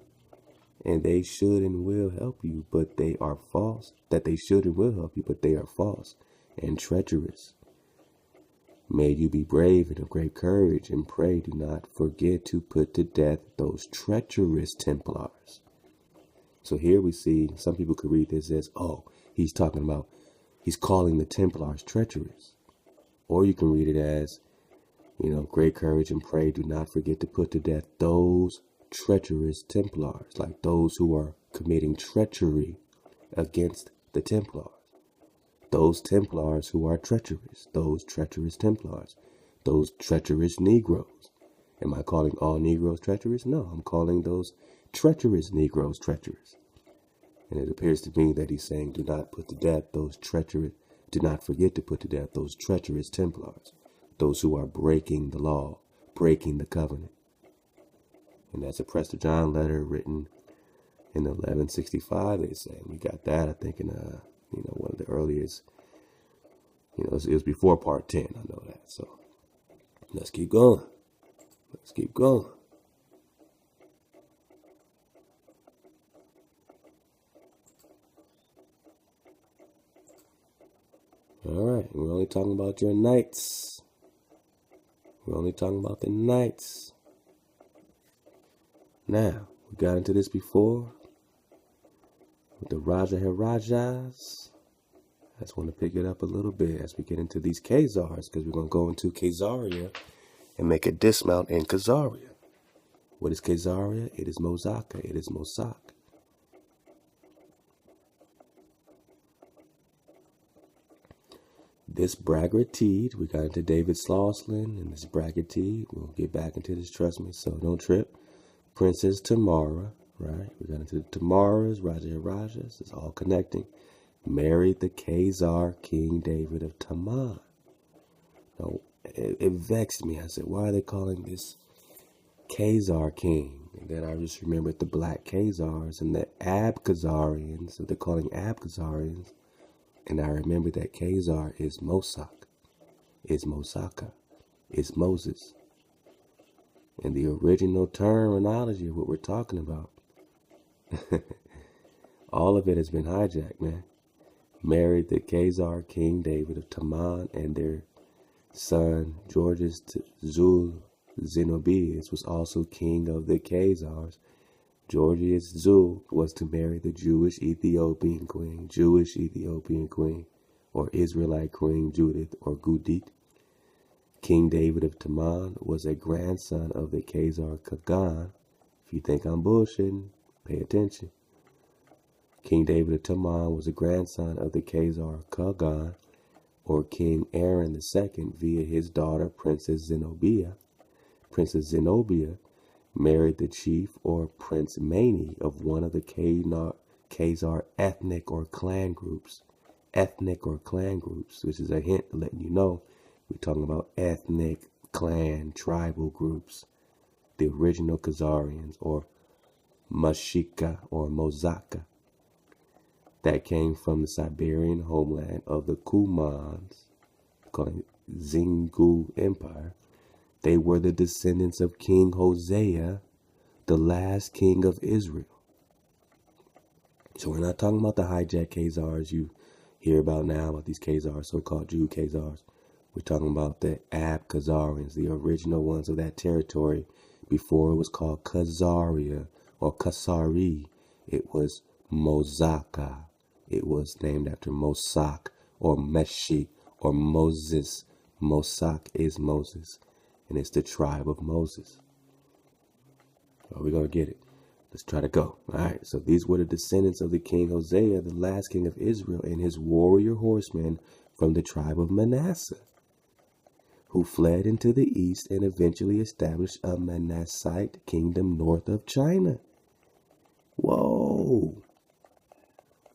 and they should and will help you, but they are false. That they should and will help you, but they are false and treacherous. May you be brave and of great courage, and pray do not forget to put to death those treacherous Templars. So here we see, some people could read this as, oh, he's calling the Templars treacherous. Or you can read it as, great courage and pray do not forget to put to death those treacherous Templars, like those who are committing treachery against the Templars. Those Templars who are treacherous, those treacherous Templars, those treacherous Negroes. Am I calling all Negroes treacherous? No, I'm calling those treacherous Negroes treacherous. And it appears to me that he's saying do not forget to put to death those treacherous Templars. Those who are breaking the law, breaking the covenant. And that's a Prester John letter written in 1165, they say. We got that, I think, in one of the earliest, it was before part 10, I know that. So let's keep going. Let's keep going. All right, we're only talking about your knights. We're only talking about the knights. Now, we got into this before with the Rajas. I just want to pick it up a little bit as we get into these Khazars, because we're going to go into Khazaria and make a dismount in Khazaria. What is Khazaria? It is Mosoch. It is Mosoch. This braggartide, we got into David Slauson and this braggartide. We'll get back into this, trust me, so don't trip. Princess Tamara, right? We got into the Tamaras, Rajas, it's all connecting. Married the Khazar King David of Taman. Now, it vexed me. I said, why are they calling this Khazar King? And then I just remembered the Black Khazars and the Abkhazarians, so they're calling Abkhazarians. And I remember that Khazar is Mosoch, is Mosacha, is Moses. And the original terminology of what we're talking about, all of it has been hijacked, man. Married the Khazar King David of Taman, and their son Georges Zul Zenobius was also king of the Khazars. Georgius Zul was to marry the Jewish Ethiopian queen, or Israelite queen Judith or Gudit. King David of Taman was a grandson of the Khazar Kagan. If you think I'm bullshitting, pay attention. King David of Taman was a grandson of the Khazar Kagan, or King Aaron II, via his daughter Princess Zenobia. Princess Zenobia married the chief or Prince Mani of one of the Khazar ethnic or clan groups, which is a hint letting you know we're talking about ethnic, clan, tribal groups. The original Khazarians, or Mashika or Mosacha, that came from the Siberian homeland of the Kumans, called Zingu Empire. They were the descendants of King Hosea, the last king of Israel. So we're not talking about the hijacked Khazars you hear about now, about these Khazars, so-called Jew Khazars. We're talking about the Khazarians, the original ones of that territory. Before it was called Khazaria or Kasari, it was Mosoch. It was named after Mosoch or Meshi or Moses. Mosoch is Moses, and it's the tribe of Moses. So we're going to get it. Let's try to go. All right, so these were the descendants of the king Hosea, the last king of Israel, and his warrior horsemen from the tribe of Menasseh, who fled into the east and eventually established a Manassite kingdom north of China. Whoa.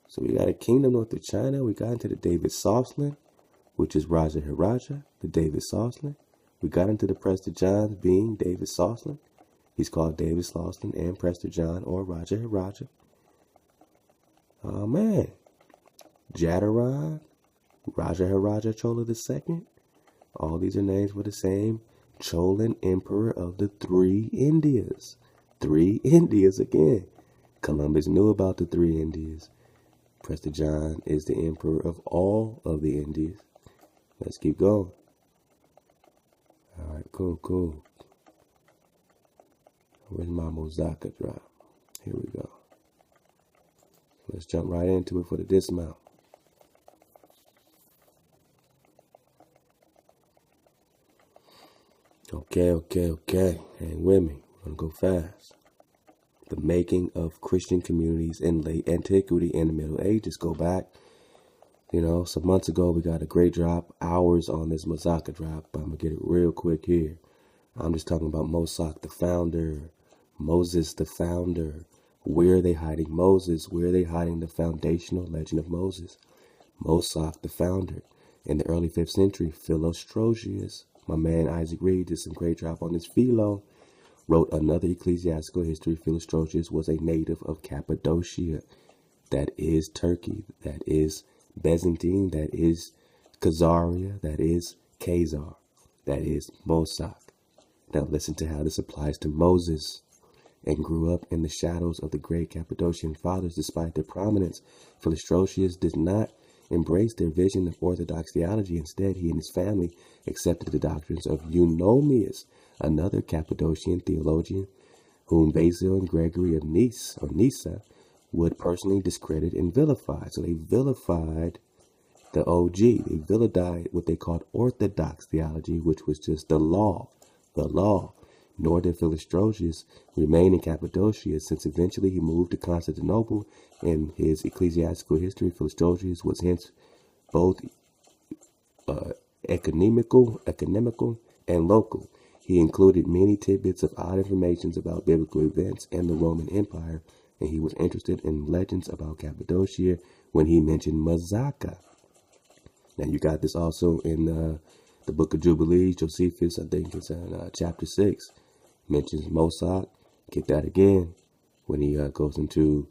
So we got a kingdom north of China. We got into the David Soslan, which is Raja Hiraja, the David Soslan. We got into the Prester Johns being David Soslan. He's called David Soslan and Prester John or Raja Hiraja. Oh man. Jadaron, Raja Hiraja Chola II. All these are names for the same Cholan emperor of the three Indias. Three Indias again. Columbus knew about the three Indias. Prester John is the emperor of all of the Indies. Let's keep going. All right, cool. Where's my Mosoch drop? Here we go. Let's jump right into it for the dismount. Okay. Hang with me. We're going to go fast. The making of Christian communities in late antiquity and the Middle Ages. Go back, some months ago we got a great drop, hours on this Mosoch drop, but I'm going to get it real quick here. I'm just talking about Mosoch, the founder, Moses, the founder. Where are they hiding Moses? Where are they hiding the foundational legend of Moses? Mosoch, the founder. In the early 5th century, Philostrosius, my man Isaac Reed did some great drop on this Philo, wrote another ecclesiastical history. Philostrosius was a native of Cappadocia. That is Turkey. That is Byzantine. That is Khazaria. That is Khazar. That is Mosoch. Now listen to how this applies to Moses. And grew up in the shadows of the great Cappadocian fathers. Despite their prominence, Philostrosius did not embrace their vision of Orthodox theology. Instead, he and his family accepted the doctrines of Eunomius, another Cappadocian theologian, whom Basil and Gregory of Nyssa would personally discredit and vilify. So they vilified the OG. They vilified what they called Orthodox theology, which was just the law. Nor did Philostrosius remain in Cappadocia, since eventually he moved to Constantinople. In his ecclesiastical history, Philostrosius was hence both economical and local. He included many tidbits of odd information about biblical events and the Roman Empire, and he was interested in legends about Cappadocia when he mentioned Mosoch. Now you got this also in the Book of Jubilees. Josephus, I think it's in chapter 6, mentions Mosoch. Get that again when he goes into,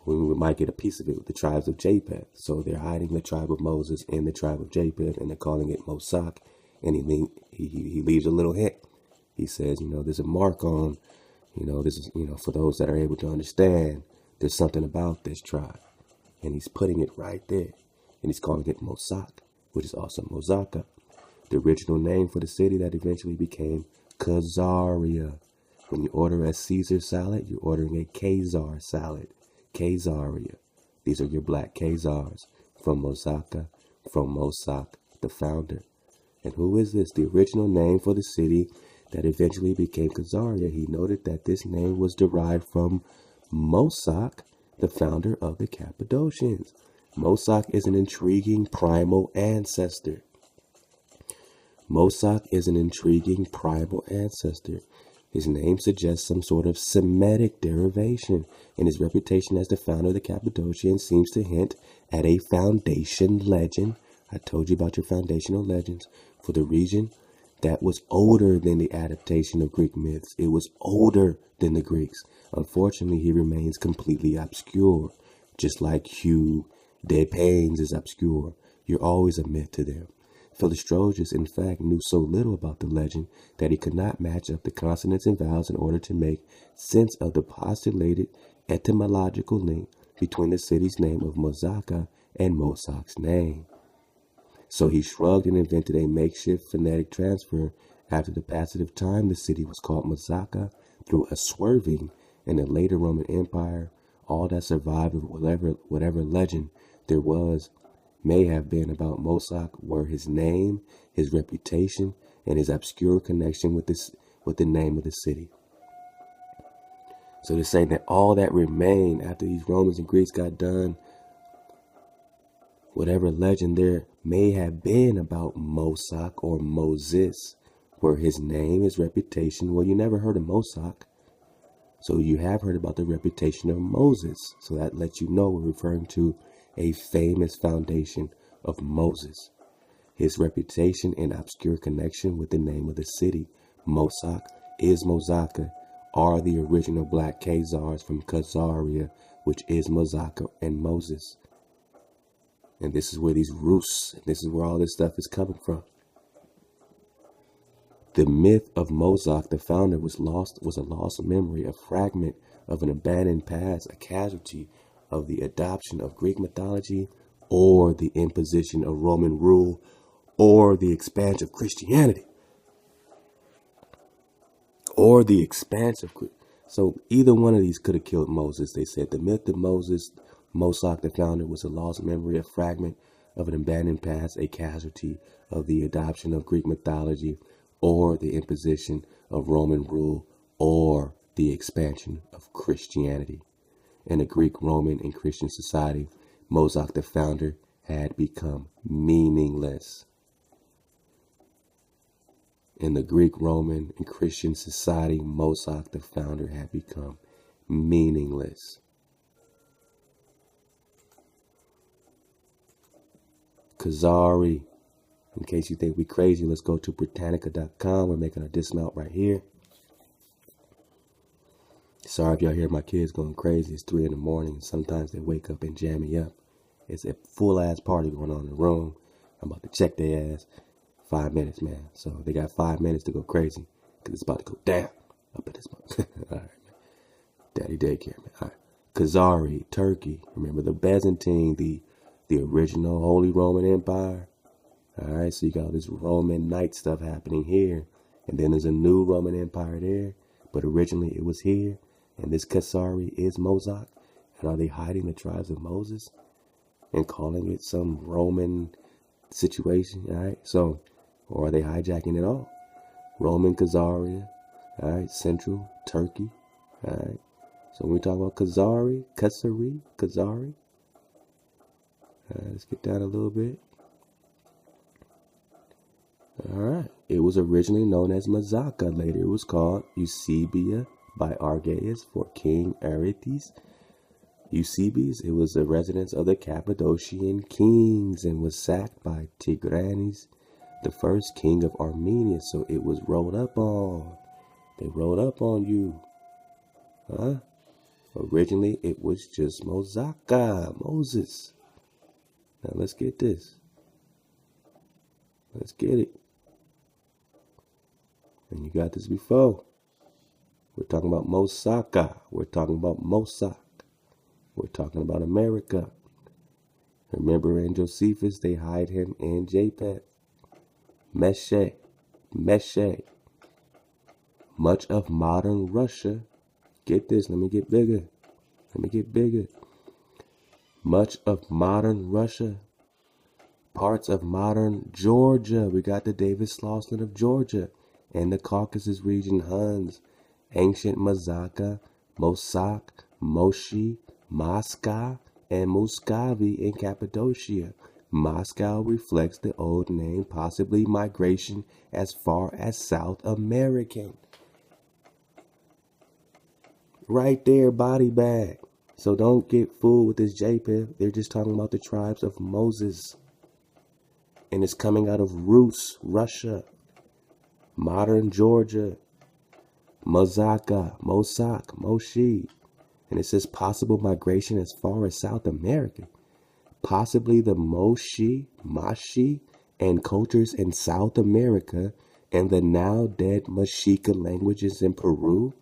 when we might get a piece of it with the tribes of Japheth. So they're hiding the tribe of Moses in the tribe of Japheth, and they're calling it Mosoch. And he leaves a little hint. He says, there's a mark on, this is, for those that are able to understand, there's something about this tribe. And he's putting it right there. And he's calling it Mosoch, which is also Mosoch. The original name for the city that eventually became Khazaria. When you order a Caesar salad, you're ordering a Khazar salad. Khazaria. These are your black Khazars from Mosoch, the founder. And who is this? The original name for the city that eventually became Khazaria. He noted that this name was derived from Mosoch, the founder of the Cappadocians. Mosoch is an intriguing primal ancestor. His name suggests some sort of Semitic derivation, and his reputation as the founder of the Cappadocians seems to hint at a foundation legend. I told you about your foundational legends for the region that was older than the adaptation of Greek myths. It was older than the Greeks. Unfortunately, he remains completely obscure, just like Hugh de Paynes is obscure. You're always a myth to them. Philostrosius, in fact, knew so little about the legend that he could not match up the consonants and vowels in order to make sense of the postulated etymological link between the city's name of Mosoch and Mosoch's name. So he shrugged and invented a makeshift phonetic transfer. After the passage of time, the city was called Mosoch through a swerving in the later Roman Empire. All that survived of whatever legend there was may have been about Mosoch were his name, his reputation, and his obscure connection with the name of the city. So they're saying that all that remained after these Romans and Greeks got done, whatever legend there may have been about Mosoch or Moses, were his name, his reputation. Well, you never heard of Mosoch, so you have heard about the reputation of Moses. So that lets you know we're referring to a famous foundation of Moses. His reputation and obscure connection with the name of the city, Mosoch, is Mosoch, are the original black Khazars from Khazaria, which is Mosoch and Moses. And this is where these roots, this is where all this stuff is coming from. The myth of Mosoch, the founder, was a lost memory, a fragment of an abandoned past, a casualty of the adoption of Greek mythology, or the imposition of Roman rule, or the expansion of Christianity. Or the expanse of Christianity. So either one of these could have killed Moses. They said the myth of Moses, Mosoch, the founder, was a lost memory, a fragment of an abandoned past, a casualty of the adoption of Greek mythology, or the imposition of Roman rule, or the expansion of Christianity. In a Greek, Roman, and Christian society, Mosoch, the founder, had become meaningless. In the Greek, Roman, and Christian society, Mosoch, the founder, had become meaningless. Khazari. In case you think we crazy, let's go to Britannica.com. We're making a dismount right here. Sorry if y'all hear my kids going crazy. It's 3 in the morning. Sometimes they wake up and jam me up. It's a full-ass party going on in the room. I'm about to check their ass. 5 minutes, man. So they got 5 minutes to go crazy because it's about to go down up in this month. All right, man. Daddy daycare, man. All right. Khazari, Turkey. Remember the Byzantine, the original Holy Roman Empire. All right, so you got all this Roman night stuff happening here. And then there's a new Roman Empire there. But originally it was here. And this Khazari is Mosoch. And are they hiding the tribes of Moses and calling it some Roman situation? All right, so, or are they hijacking it all? Roman Khazaria, all right, Central Turkey, all right. So when we talk about Khazari, let's get down a little bit. All right, it was originally known as Mosoch. Later it was called Eusebia by Argaeus for King Aretes. Eusebius, it was a residence of the Cappadocian kings and was sacked by Tigranes, the first king of Armenia. So it was rolled up on. They rolled up on you. Huh? Originally, it was just Mosoch, Moses. Now let's get this. Let's get it. And you got this before. We're talking about Mosoch. We're talking about Mosoch. We're talking about America. Remember in Josephus, they hide him in Japheth. Moshe. Much of modern Russia. Get this, let me get bigger. Much of modern Russia. Parts of modern Georgia. We got the David Slauson of Georgia. And the Caucasus region Huns. Ancient Mosoch, Moshi, Moscow, and Muscovy in Cappadocia. Moscow reflects the old name, possibly migration as far as South Ame'rican. Right there, body bag. So don't get fooled with this Japheth. They're just talking about the tribes of Moses. And it's coming out of Rus, Russia. Modern Georgia. Mosoch, Moshi. And it says possible migration as far as South America. Possibly the Moshi, and cultures in South America and the now dead Mexica languages in Peru,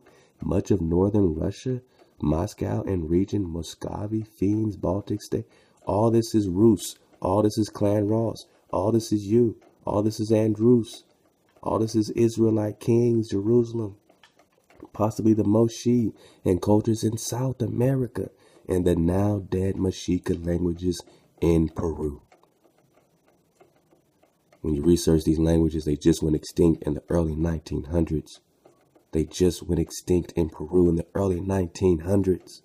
much of northern Russia, Moscow and region, Muscovy, Fiends, Baltic state. All this is Rus. All this is Clan Ross. All this is you. All this is Andrews. All this is Israelite kings, Jerusalem. Possibly the Moshe and cultures in South America and the now dead Mexica languages in Peru. When you research these languages, they just went extinct in the early 1900s. They just went extinct in Peru in the early 1900s.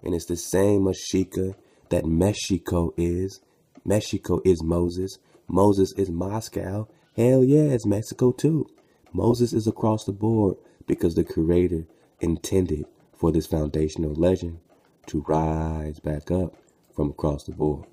And it's the same Mexica that Mexico is. Mexico is Moses. Moses is Moscow. Hell yeah, it's Mexico too. Moses is across the board because the Creator intended for this foundational legend to rise back up from across the board.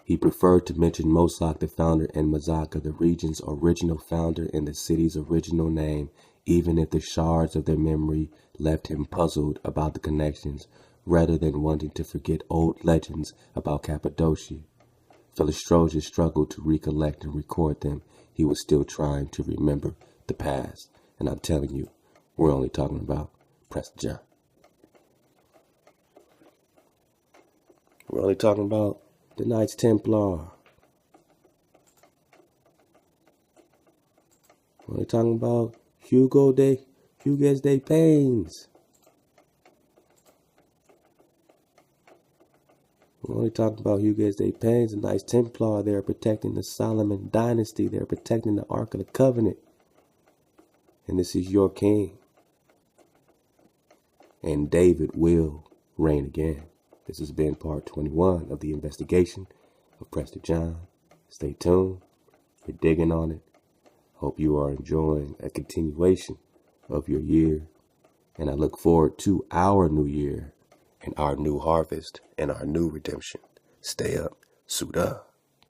He preferred to mention Mosoch the founder and Mosoch the region's original founder and the city's original name, even if the shards of their memory left him puzzled about the connections, rather than wanting to forget old legends about Cappadocia. Philostratus struggled to recollect and record them. He was still trying to remember the past. And I'm telling you, we're only talking about Prester. We're only talking about the Knights Templar. We're only talking about Hugues de Pains. We're only talking about Hugues de Pains, the Knights Templar. They are protecting the Solomon dynasty. They are protecting the Ark of the Covenant. And this is your king. And David will reign again. This has been part 21 of the investigation of Prester John. Stay tuned. We're digging on it. Hope you are enjoying a continuation of your year. And I look forward to our new year and our new harvest and our new redemption. Stay up. Suit up.